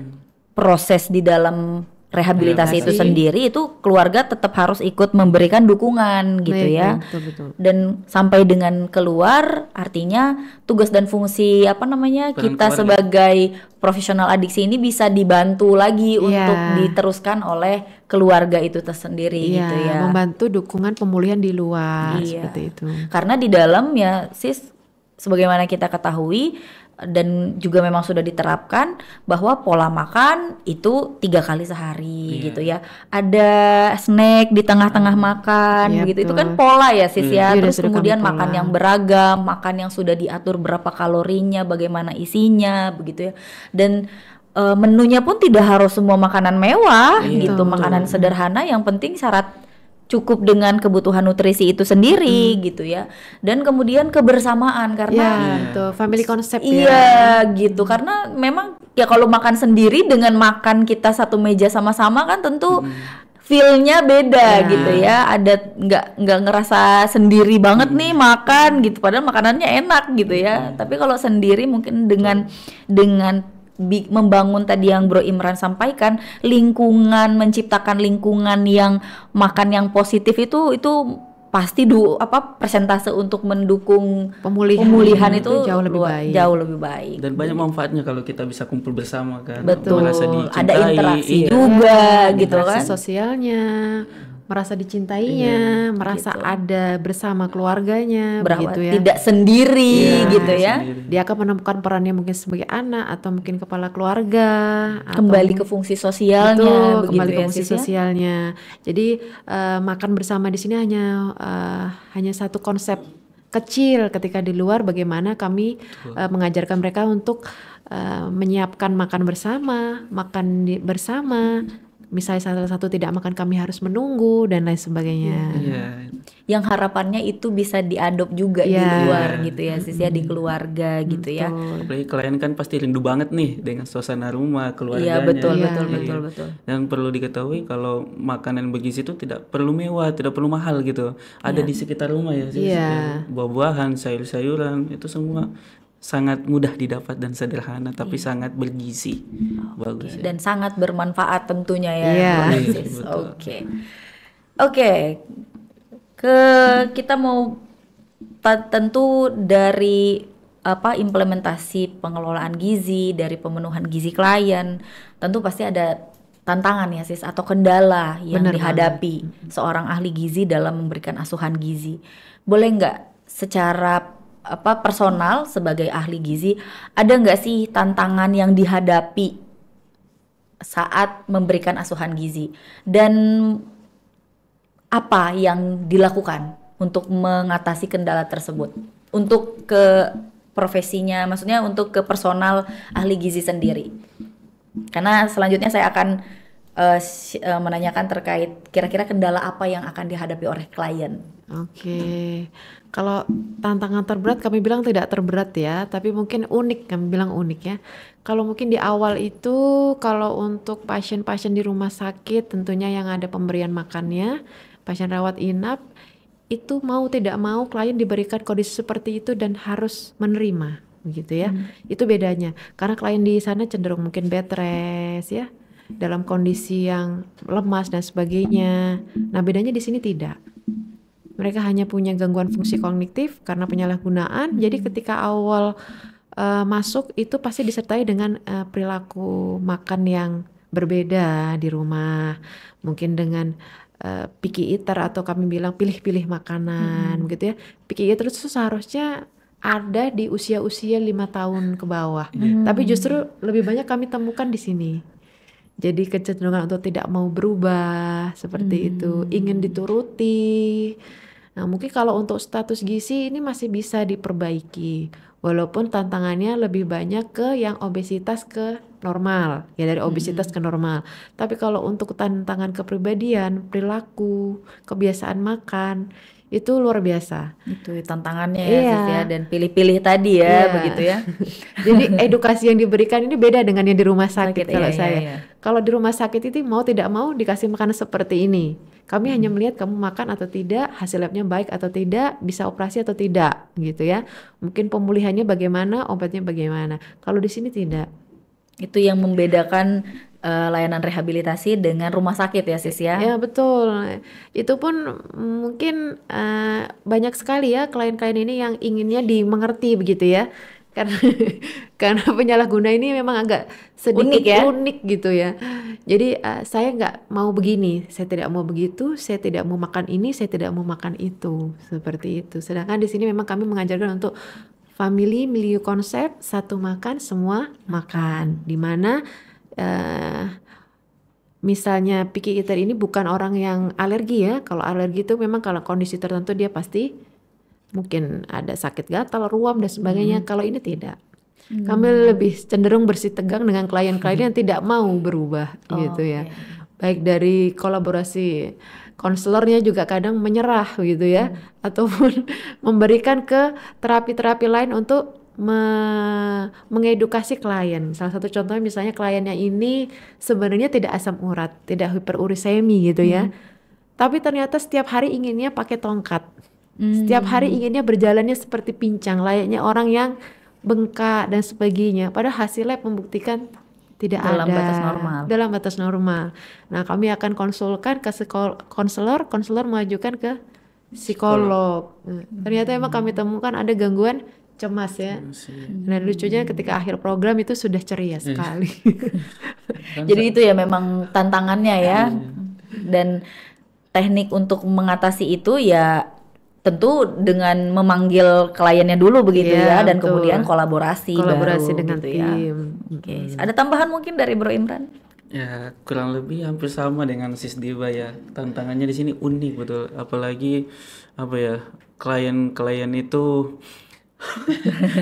proses di dalam rehabilitasi itu sendiri, itu keluarga tetap harus ikut memberikan dukungan gitu ya. Betul. Dan sampai dengan keluar, artinya tugas dan fungsi Peran kita keluarga. sebagai profesional adiksi ini bisa dibantu lagi untuk diteruskan oleh keluarga itu tersendiri gitu ya. Membantu dukungan pemulihan di luar Iya. seperti itu. Karena di dalam ya sis, sebagaimana kita ketahui dan juga memang sudah diterapkan bahwa pola makan itu 3 kali sehari gitu ya. Ada snack di tengah-tengah makan Iya, begitu. Itu betul. kan pola ya sis ya. Iya, Terus sudah kemudian kami makan pola. yang beragam, makan yang sudah diatur berapa kalorinya, bagaimana isinya begitu ya. Dan menunya pun tidak harus semua makanan mewah gitu, makanan sederhana yang penting syarat cukup dengan kebutuhan nutrisi itu sendiri gitu ya. Dan kemudian kebersamaan karena Betul. Family concept ya. iya gitu, karena memang ya kalau makan sendiri dengan makan kita satu meja sama-sama kan tentu feel-nya beda gitu ya. Ada nggak ngerasa sendiri banget nih makan gitu, padahal makanannya enak gitu ya. Tapi kalau sendiri mungkin dengan membangun tadi yang Bro Imran sampaikan, lingkungan, menciptakan lingkungan yang makan yang positif itu pasti persentase untuk mendukung pemulihan itu jauh lebih baik. Dan banyak manfaatnya kalau kita bisa kumpul bersama kan. Betul. Merasa dicintai. Ada interaksi iya. juga gitu Interaksi kan. sosialnya, merasa dicintainya, merasa ada bersama keluarganya, begitu ya. Tidak sendiri gitu ya. Dia akan menemukan perannya mungkin sebagai anak atau mungkin kepala keluarga, atau Kembali ke fungsi sosialnya betul, begitu kembali ke ya, fungsi Sis, ya. sosialnya. Jadi makan bersama di sini hanya satu konsep kecil. Ketika di luar bagaimana kami mengajarkan mereka untuk menyiapkan makan bersama, bersama. Misalnya salah satu tidak makan, kami harus menunggu dan lain sebagainya. Iya. Yang harapannya itu bisa diadop juga di luar gitu ya, Sis ya, di keluarga gitu ya. Apalagi klien kan pasti rindu banget nih dengan suasana rumah, keluarganya. Iya, betul. Dan perlu diketahui kalau makanan bergizi itu tidak perlu mewah, tidak perlu mahal gitu. Ada di sekitar rumah ya. Buah-buahan, sayur-sayuran itu semua sangat mudah didapat dan sederhana, tapi sangat bergizi. Bagus ya. Dan sangat bermanfaat tentunya ya. Iya. Sis. Oke. Oke, kita mau tentu dari implementasi pengelolaan gizi, dari pemenuhan gizi klien, tentu pasti ada tantangan ya sis atau kendala yang Bener dihadapi seorang ahli gizi dalam memberikan asuhan gizi. Boleh nggak secara personal sebagai ahli gizi, ada nggak sih tantangan yang dihadapi saat memberikan asuhan gizi, dan apa yang dilakukan untuk mengatasi kendala tersebut untuk ke profesinya, maksudnya untuk ke personal ahli gizi sendiri? Karena selanjutnya saya akan menanyakan terkait kira-kira kendala apa yang akan dihadapi oleh klien. Oke, kalau tantangan terberat kami bilang tidak terberat ya, tapi mungkin unik, kami bilang unik ya. Kalau mungkin di awal itu, kalau untuk pasien-pasien di rumah sakit tentunya yang ada pemberian makannya, pasien rawat inap, itu mau tidak mau klien diberikan kondisi seperti itu dan harus menerima, begitu ya. Itu bedanya, karena klien di sana cenderung mungkin bed rest ya, dalam kondisi yang lemas dan sebagainya. Nah bedanya di sini tidak. Mereka hanya punya gangguan fungsi kognitif karena penyalahgunaan. Jadi ketika awal masuk itu pasti disertai dengan perilaku makan yang berbeda di rumah. Mungkin dengan picky eater atau kami bilang pilih-pilih makanan gitu ya. Picky eater itu seharusnya ada di usia-usia 5 tahun ke bawah. Tapi justru lebih banyak kami temukan di sini. Jadi kecenderungan untuk tidak mau berubah seperti itu, ingin dituruti. Nah mungkin kalau untuk status gizi ini masih bisa diperbaiki, walaupun tantangannya lebih banyak ke yang obesitas ke normal, ya dari obesitas ke normal. Tapi kalau untuk tantangan kepribadian, perilaku, kebiasaan makan, itu luar biasa. Itu tantangannya ya sis ya, dan pilih-pilih tadi ya, begitu ya. Jadi edukasi yang diberikan ini beda dengan yang di rumah sakit kalau saya. Iya. Kalau di rumah sakit itu mau tidak mau dikasih makanan seperti ini. Kami hanya melihat kamu makan atau tidak, hasil labnya baik atau tidak, bisa operasi atau tidak, gitu ya. Mungkin pemulihannya bagaimana, obatnya bagaimana. Kalau di sini tidak. Itu yang membedakan layanan rehabilitasi dengan rumah sakit ya sis ya. Ya betul. Itu pun mungkin banyak sekali ya klien-klien ini yang inginnya dimengerti begitu ya. Karena penyalahguna ini memang agak sedikit unik gitu ya. Jadi saya nggak mau begini, saya tidak mau begitu, saya tidak mau makan ini, saya tidak mau makan itu, seperti itu. Sedangkan di sini memang kami mengajarkan untuk family milieu konsep, satu makan semua makan, di mana misalnya picky eater ini bukan orang yang alergi ya. Kalau alergi itu memang kalau kondisi tertentu dia pasti mungkin ada sakit gatal, ruam dan sebagainya. Kalau ini tidak. Kami lebih cenderung bersih tegang dengan klien-klien yang tidak mau berubah gitu ya. Baik dari kolaborasi konselornya juga kadang menyerah gitu ya, ataupun memberikan ke terapi-terapi lain untuk mengedukasi klien. Salah satu contohnya misalnya kliennya ini sebenarnya tidak asam urat, tidak hiperurisemi gitu ya. Tapi ternyata setiap hari inginnya pakai tongkat. Setiap hari inginnya berjalannya seperti pincang, layaknya orang yang bengkak dan sebagainya. Padahal hasil lab membuktikan tidak dalam ada. batas normal. Dalam batas normal. Nah, kami akan konsulkan ke konselor mengajukan ke psikolog. Ternyata emang kami temukan ada gangguan cemas ya. Dan lucunya ketika akhir program itu sudah ceria sekali. Jadi itu ya memang tantangannya ya. Dan teknik untuk mengatasi itu ya tentu dengan memanggil kliennya dulu begitu ya, dan betul. kemudian kolaborasi baru, dengan gitu tim. Ya. Ada tambahan mungkin dari Bro Imran? Ya kurang lebih hampir sama dengan Sis Diva ya. Tantangannya di sini unik betul. Apalagi klien-klien itu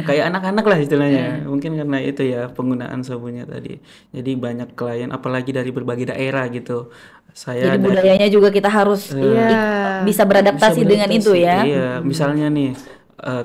kayak anak-anak lah istilahnya. Mungkin karena itu ya penggunaan sabunnya tadi. Jadi banyak klien apalagi dari berbagai daerah gitu. Jadi budayanya juga kita harus bisa beradaptasi dengan itu ya. Iya, misalnya nih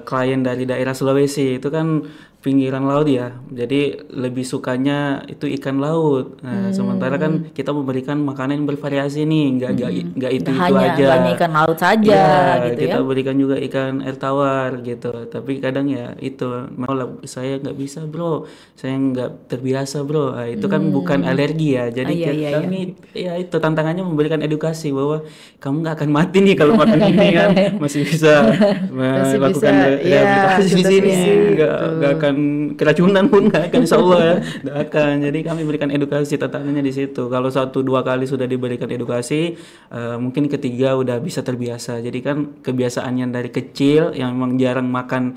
klien dari daerah Sulawesi itu kan pinggiran laut ya, jadi lebih sukanya itu ikan laut. Nah, sementara kan kita memberikan makanan yang bervariasi nih, nggak itu aja. Hanya ikan laut saja Ya, gitu kita ya. berikan juga ikan air tawar gitu. Tapi kadang ya itu, malah saya nggak bisa bro, saya nggak terbiasa bro. Nah, itu kan bukan alergi ya. Jadi kami ya itu tantangannya memberikan edukasi bahwa kamu nggak akan mati nih kalau makan ini kan, masih bisa melakukan rehabilitasi di sini, nggak akan keracunan pun nggak akan, insya Allah ya, nggak akan. Jadi kami berikan edukasi, tantangannya di situ. Kalau 1-2 kali sudah diberikan edukasi, mungkin ketiga udah bisa terbiasa. Jadi kan kebiasaannya dari kecil yang memang jarang makan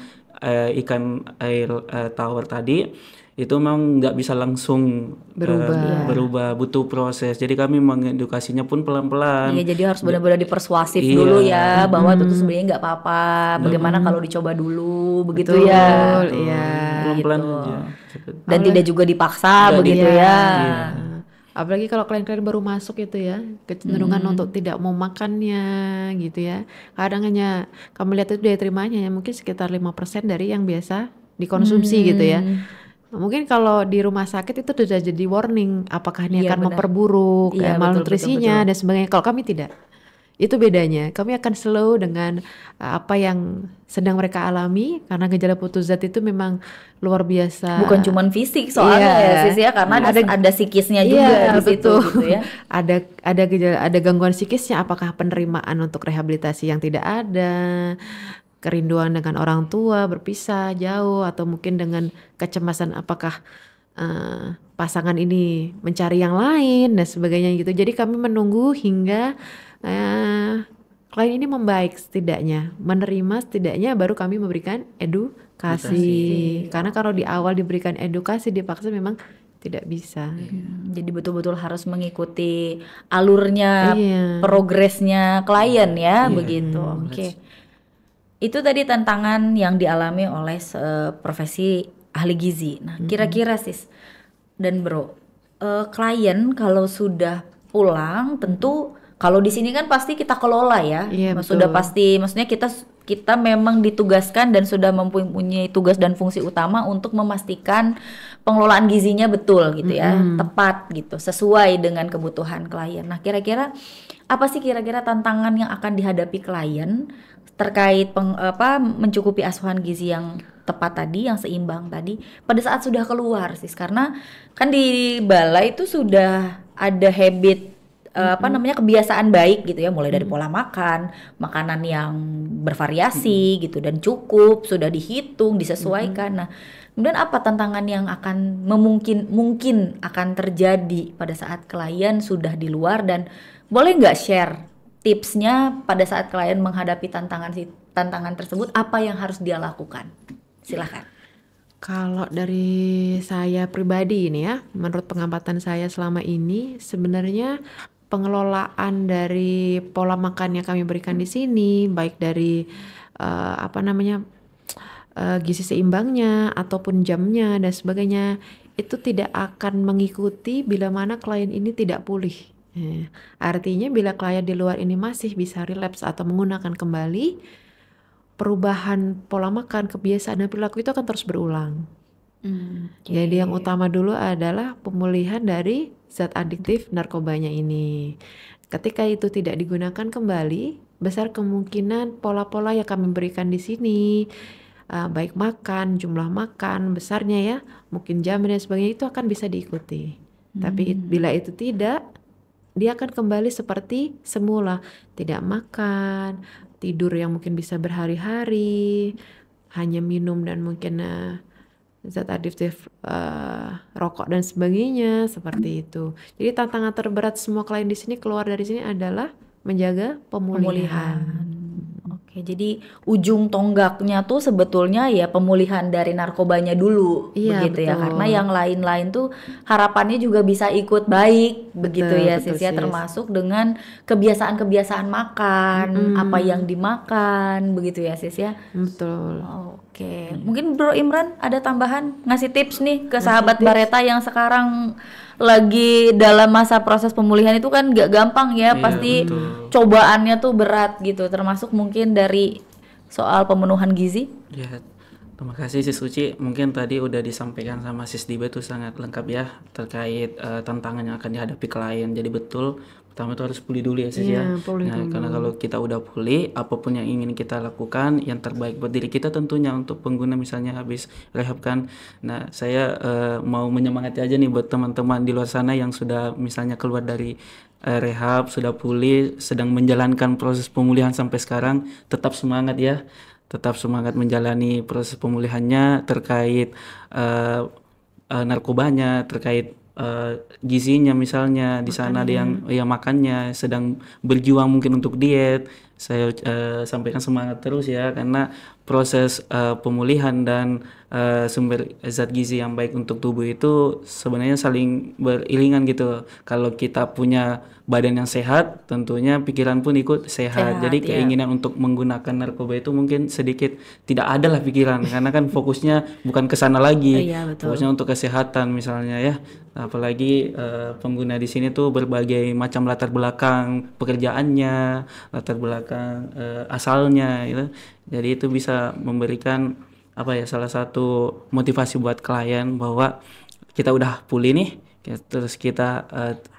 ikan air tawar tadi, itu memang nggak bisa langsung berubah, butuh proses. Jadi kami mengedukasinya pun pelan-pelan. Iya, jadi harus benar-benar dipersuasif Iya. dulu ya, bahwa itu tuh sebenarnya nggak apa-apa. Bagaimana kalau dicoba dulu, begitu ya. Iya. Pelan-pelan gitu. aja. Dan tidak juga dipaksa, Nggak begitu dipaksa. ya. Iya. Apalagi kalau klien-klien baru masuk itu ya, kecenderungan untuk tidak mau makannya gitu ya. Kadang hanya kamu lihat itu daya terimanya ya mungkin sekitar 5% dari yang biasa dikonsumsi gitu ya. Mungkin kalau di rumah sakit itu sudah jadi warning, apakah ini Iya, akan benar. memperburuk Iya, malnutrisinya dan sebagainya. Kalau kami tidak, itu bedanya. Kami akan slow dengan apa yang sedang mereka alami, karena gejala putus zat itu memang luar biasa. Bukan cuma fisik soalnya Iya. ya Sis ya, karena ada psikisnya juga Iya, di situ betul. gitu ya. Ada gejala, ada gangguan psikisnya, apakah penerimaan untuk rehabilitasi yang tidak ada, kerinduan dengan orang tua, berpisah jauh, atau mungkin dengan kecemasan apakah pasangan ini mencari yang lain dan sebagainya gitu. Jadi kami menunggu hingga klien ini membaik setidaknya, menerima setidaknya, baru kami memberikan edukasi. Karena kalau di awal diberikan edukasi dipaksa memang tidak bisa. Jadi betul-betul harus mengikuti alurnya, Iya. progresnya klien ya, begitu. Oke. Itu tadi tantangan yang dialami oleh profesi ahli gizi. Nah, kira-kira Sis dan Bro, klien kalau sudah pulang tentu kalau di sini kan pasti kita kelola ya. Iya, Sudah betul. pasti, maksudnya kita memang ditugaskan dan sudah mempunyai tugas dan fungsi utama untuk memastikan pengelolaan gizinya betul gitu ya, tepat gitu, sesuai dengan kebutuhan klien. Nah, kira-kira apa sih kira-kira tantangan yang akan dihadapi klien terkait mencukupi asuhan gizi yang tepat tadi, yang seimbang tadi pada saat sudah keluar Sis? Karena kan di balai itu sudah ada habit kebiasaan baik gitu ya, mulai dari pola makan, makanan yang bervariasi gitu dan cukup, sudah dihitung, disesuaikan. Nah, kemudian apa tantangan yang akan mungkin akan terjadi pada saat klien sudah di luar, dan boleh nggak share tipsnya pada saat klien menghadapi tantangan tersebut, apa yang harus dia lakukan? Silakan. Kalau dari saya pribadi ini ya, menurut pengamatan saya selama ini, sebenarnya pengelolaan dari pola makan yang kami berikan di sini, baik dari gizi seimbangnya ataupun jamnya dan sebagainya, itu tidak akan mengikuti bila mana klien ini tidak pulih. Artinya bila klien di luar ini masih bisa relapse atau menggunakan kembali, perubahan pola makan, kebiasaan dan perilaku itu akan terus berulang. Jadi yang utama dulu adalah pemulihan dari zat adiktif narkobanya ini. Ketika itu tidak digunakan kembali, besar kemungkinan pola-pola yang kami berikan di sini, baik makan, jumlah makan, besarnya ya, mungkin jam dan sebagainya, itu akan bisa diikuti. Tapi bila itu tidak, dia akan kembali seperti semula, tidak makan, tidur yang mungkin bisa berhari-hari, hanya minum dan mungkin zat adiktif rokok dan sebagainya, seperti itu. Jadi tantangan terberat semua klien di sini keluar dari sini adalah menjaga pemulihan. Oke, jadi ujung tonggaknya tuh sebetulnya ya pemulihan dari narkobanya dulu, Iya, begitu ya. betul. Karena yang lain-lain tuh harapannya juga bisa ikut baik, begitu ya betul, Sis ya, Sis. termasuk dengan kebiasaan-kebiasaan makan, apa yang dimakan, begitu ya Sis ya. Betul. Oke, mungkin Bro Imran ada tambahan ngasih tips nih ke sahabat Bareta yang sekarang lagi dalam masa proses pemulihan. Itu kan gak gampang ya, Iya, pasti betul. cobaannya tuh berat gitu, termasuk mungkin dari soal pemenuhan gizi. Ya, Terima kasih Sis Uci. Mungkin tadi udah disampaikan sama Sis Diba itu sangat lengkap ya terkait tantangan yang akan dihadapi klien. Jadi betul, pertama itu harus pulih dulu ya Sis ya. Iya, pulih Nah, dulu. karena kalau kita udah pulih, apapun yang ingin kita lakukan yang terbaik buat diri kita tentunya untuk pengguna misalnya habis rehab kan. Nah, saya mau menyemangati aja nih buat teman-teman di luar sana yang sudah misalnya keluar dari rehab, sudah pulih, sedang menjalankan proses pemulihan sampai sekarang, tetap semangat ya. Tetap semangat menjalani proses pemulihannya terkait narkobanya, terkait gizinya misalnya di sana ada yang ya makannya sedang berjuang mungkin untuk diet. Saya sampaikan semangat terus ya karena proses pemulihan dan sumber zat gizi yang baik untuk tubuh itu sebenarnya saling beriringan gitu. Kalau kita punya badan yang sehat, tentunya pikiran pun ikut sehat. Jadi keinginan untuk menggunakan narkoba itu mungkin sedikit tidak ada lah pikiran karena kan fokusnya bukan ke sana lagi. Iya, betul. Fokusnya untuk kesehatan misalnya ya. Apalagi pengguna di sini tuh berbagai macam latar belakang pekerjaannya, latar belakang asalnya gitu. Jadi itu bisa memberikan apa ya salah satu motivasi buat klien bahwa kita udah pulih nih, terus kita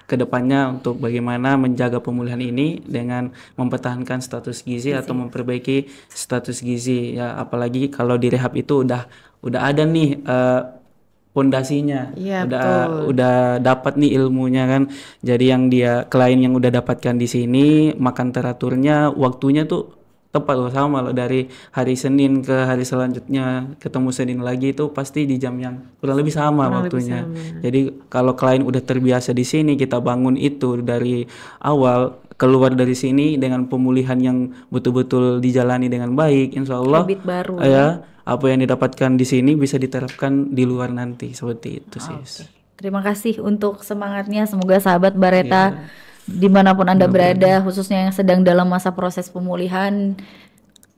kedepannya untuk bagaimana menjaga pemulihan ini dengan mempertahankan status gizi atau memperbaiki status gizi ya, apalagi kalau di rehab itu udah ada nih pondasinya, Iya, udah dapat nih ilmunya kan. Jadi yang klien yang udah dapatkan di sini makan teraturnya, waktunya tuh tepat loh, sama loh dari hari Senin ke hari selanjutnya ketemu Senin lagi itu pasti di jam yang kurang lebih sama waktunya. Jadi kalau klien udah terbiasa di sini, kita bangun itu dari awal, keluar dari sini dengan pemulihan yang betul-betul dijalani dengan baik, insya Allah Habit baru ya apa yang didapatkan di sini bisa diterapkan di luar nanti, seperti itu sih. Terima kasih untuk semangatnya. Semoga sahabat Bareta dimanapun Anda berada, khususnya yang sedang dalam masa proses pemulihan,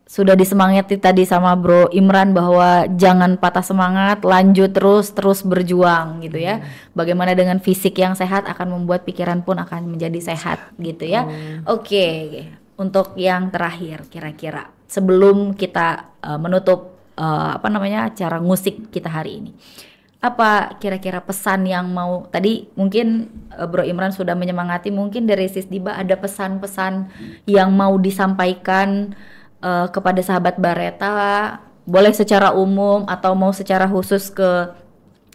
sudah disemangati tadi sama Bro Imran bahwa jangan patah semangat, lanjut terus berjuang gitu ya. Bagaimana dengan fisik yang sehat akan membuat pikiran pun akan menjadi sehat gitu ya. Oke. Untuk yang terakhir kira-kira sebelum kita menutup acara musik kita hari ini. Apa kira-kira pesan yang mau tadi mungkin Bro Imran sudah menyemangati, mungkin dari Sis Diba ada pesan-pesan yang mau disampaikan kepada sahabat Bareta, boleh secara umum atau mau secara khusus ke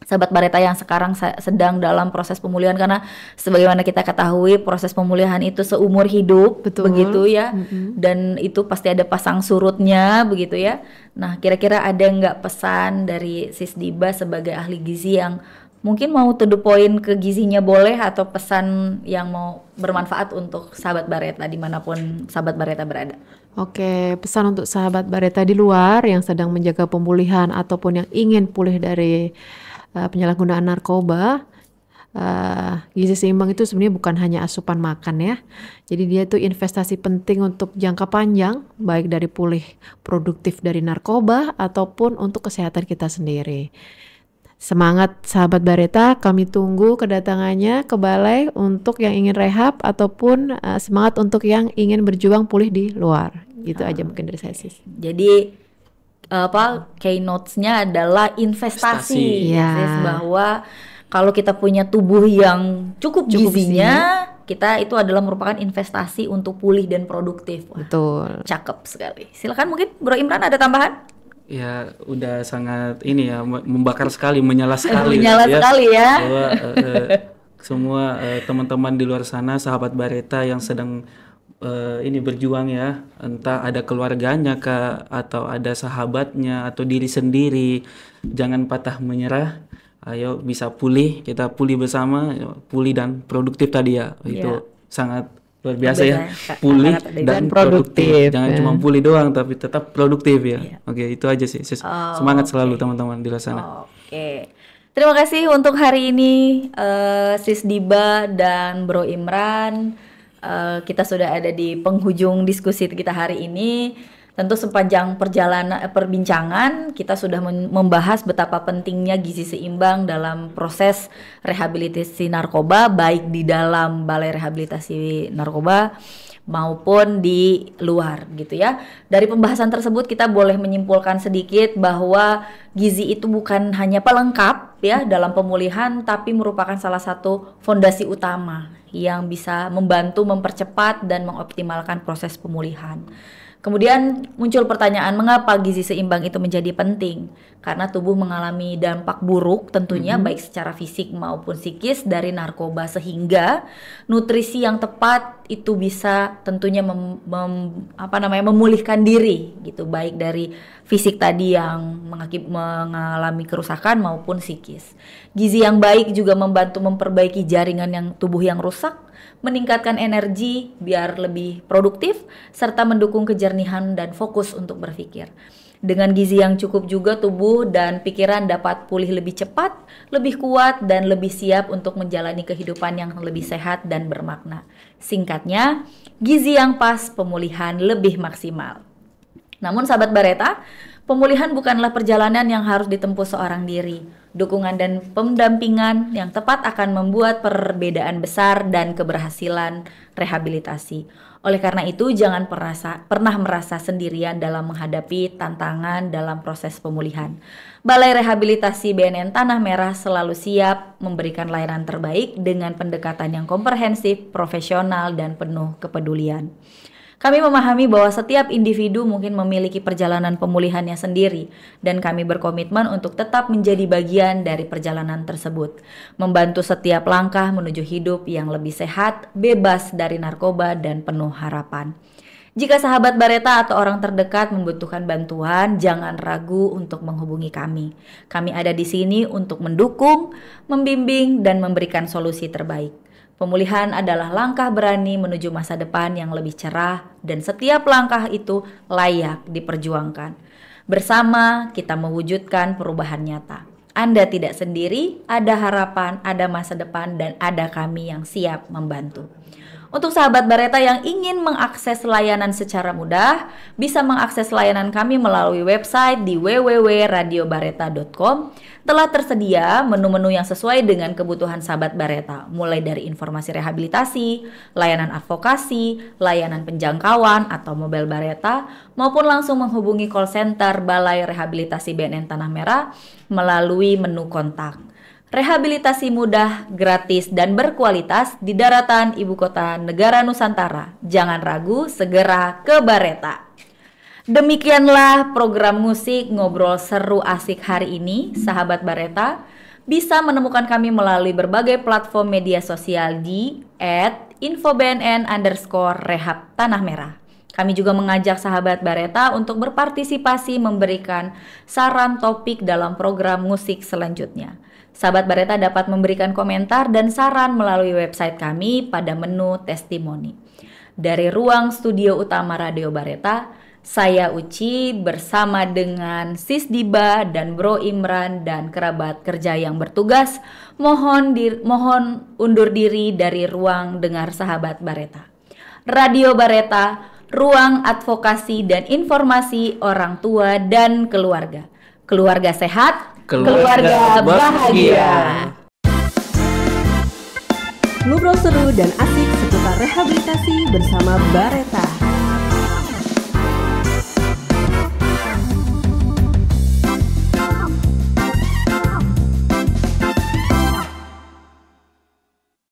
sahabat Bareta yang sekarang sedang dalam proses pemulihan, karena sebagaimana kita ketahui proses pemulihan itu seumur hidup. Betul. Begitu ya. Dan itu pasti ada pasang surutnya begitu ya. Nah, kira-kira ada nggak pesan dari Sis Diba sebagai ahli gizi yang mungkin mau to the point ke gizinya boleh, atau pesan yang mau bermanfaat untuk sahabat Bareta dimanapun sahabat Bareta berada? Oke, pesan untuk sahabat Bareta di luar yang sedang menjaga pemulihan ataupun yang ingin pulih dari penyalahgunaan narkoba, gizi seimbang itu sebenarnya bukan hanya asupan makan ya. Jadi dia itu investasi penting untuk jangka panjang, baik dari pulih produktif dari narkoba ataupun untuk kesehatan kita sendiri. Semangat sahabat Bareta, kami tunggu kedatangannya ke balai untuk yang ingin rehab ataupun semangat untuk yang ingin berjuang pulih di luar. Gitu aja mungkin dari saya Sis. Jadi keynotes-nya adalah investasi. Iya. Sis, bahwa kalau kita punya tubuh yang cukup gizinya, kita itu adalah merupakan investasi untuk pulih dan produktif. Wah, Betul. cakep sekali. Silakan mungkin Bro Imran ada tambahan? Ya udah sangat ini ya, membakar sekali, menyala sekali. Menyala sekali ya. Bahwa semua teman-teman di luar sana, sahabat Bareta yang sedang ini berjuang ya, entah ada keluarganya kah, atau ada sahabatnya, atau diri sendiri, jangan patah menyerah. Ayo bisa pulih, kita pulih bersama, pulih dan produktif tadi ya. Itu sangat luar biasa ya, pulih dan produktif. Jangan cuma pulih doang, tapi tetap produktif ya. Oke, itu aja sih. Semangat selalu teman-teman di luar sana. Oke. Terima kasih untuk hari ini Sis Diba dan Bro Imran. Kita sudah ada di penghujung diskusi kita hari ini. Tentu sepanjang perjalanan perbincangan kita sudah membahas betapa pentingnya gizi seimbang dalam proses rehabilitasi narkoba, baik di dalam Balai Rehabilitasi Narkoba maupun di luar gitu ya. Dari pembahasan tersebut kita boleh menyimpulkan sedikit bahwa gizi itu bukan hanya pelengkap ya dalam pemulihan, tapi merupakan salah satu fondasi utama yang bisa membantu mempercepat dan mengoptimalkan proses pemulihan. Kemudian muncul pertanyaan, mengapa gizi seimbang itu menjadi penting? Karena tubuh mengalami dampak buruk tentunya baik secara fisik maupun psikis dari narkoba, sehingga nutrisi yang tepat itu bisa tentunya memulihkan diri gitu, baik dari fisik tadi yang mengalami kerusakan maupun psikis. Gizi yang baik juga membantu memperbaiki jaringan yang tubuh yang rusak, meningkatkan energi biar lebih produktif, serta mendukung kejernihan dan fokus untuk berpikir. Dengan gizi yang cukup juga tubuh dan pikiran dapat pulih lebih cepat, lebih kuat, dan lebih siap untuk menjalani kehidupan yang lebih sehat dan bermakna. Singkatnya, gizi yang pas, pemulihan lebih maksimal. Namun sahabat Bareta, pemulihan bukanlah perjalanan yang harus ditempuh seorang diri. Dukungan dan pendampingan yang tepat akan membuat perbedaan besar dan keberhasilan rehabilitasi. Oleh karena itu, jangan pernah merasa sendirian dalam menghadapi tantangan dalam proses pemulihan. Balai Rehabilitasi BNN Tanah Merah selalu siap memberikan layanan terbaik dengan pendekatan yang komprehensif, profesional, dan penuh kepedulian. Kami memahami bahwa setiap individu mungkin memiliki perjalanan pemulihannya sendiri, dan kami berkomitmen untuk tetap menjadi bagian dari perjalanan tersebut, membantu setiap langkah menuju hidup yang lebih sehat, bebas dari narkoba, dan penuh harapan. Jika sahabat Bareta atau orang terdekat membutuhkan bantuan, jangan ragu untuk menghubungi kami. Kami ada di sini untuk mendukung, membimbing, dan memberikan solusi terbaik. Pemulihan adalah langkah berani menuju masa depan yang lebih cerah, dan setiap langkah itu layak diperjuangkan. Bersama kita mewujudkan perubahan nyata. Anda tidak sendiri, ada harapan, ada masa depan, dan ada kami yang siap membantu. Untuk sahabat Bareta yang ingin mengakses layanan secara mudah, bisa mengakses layanan kami melalui website di www.radiobareta.com. Telah tersedia menu-menu yang sesuai dengan kebutuhan sahabat Bareta, mulai dari informasi rehabilitasi, layanan advokasi, layanan penjangkauan atau mobile Bareta, maupun langsung menghubungi call center Balai Rehabilitasi BNN Tanah Merah melalui menu kontak. Rehabilitasi mudah, gratis, dan berkualitas di daratan ibu kota negara Nusantara. Jangan ragu, segera ke Bareta. Demikianlah program musik ngobrol seru asik hari ini, sahabat Bareta. Bisa menemukan kami melalui berbagai platform media sosial di @infobnn_rehab Tanah Merah. Kami juga mengajak sahabat Bareta untuk berpartisipasi memberikan saran topik dalam program musik selanjutnya. Sahabat Bareta dapat memberikan komentar dan saran melalui website kami pada menu testimoni. Dari ruang studio utama Radio Bareta, saya Uci bersama dengan Sis Diba dan Bro Imran dan kerabat kerja yang bertugas mohon undur diri dari ruang dengar sahabat Bareta. Radio Bareta, ruang advokasi dan informasi orang tua dan keluarga. Keluarga sehat, keluarga bahagia. Ngobrol seru dan asik seputar rehabilitasi bersama Bareta.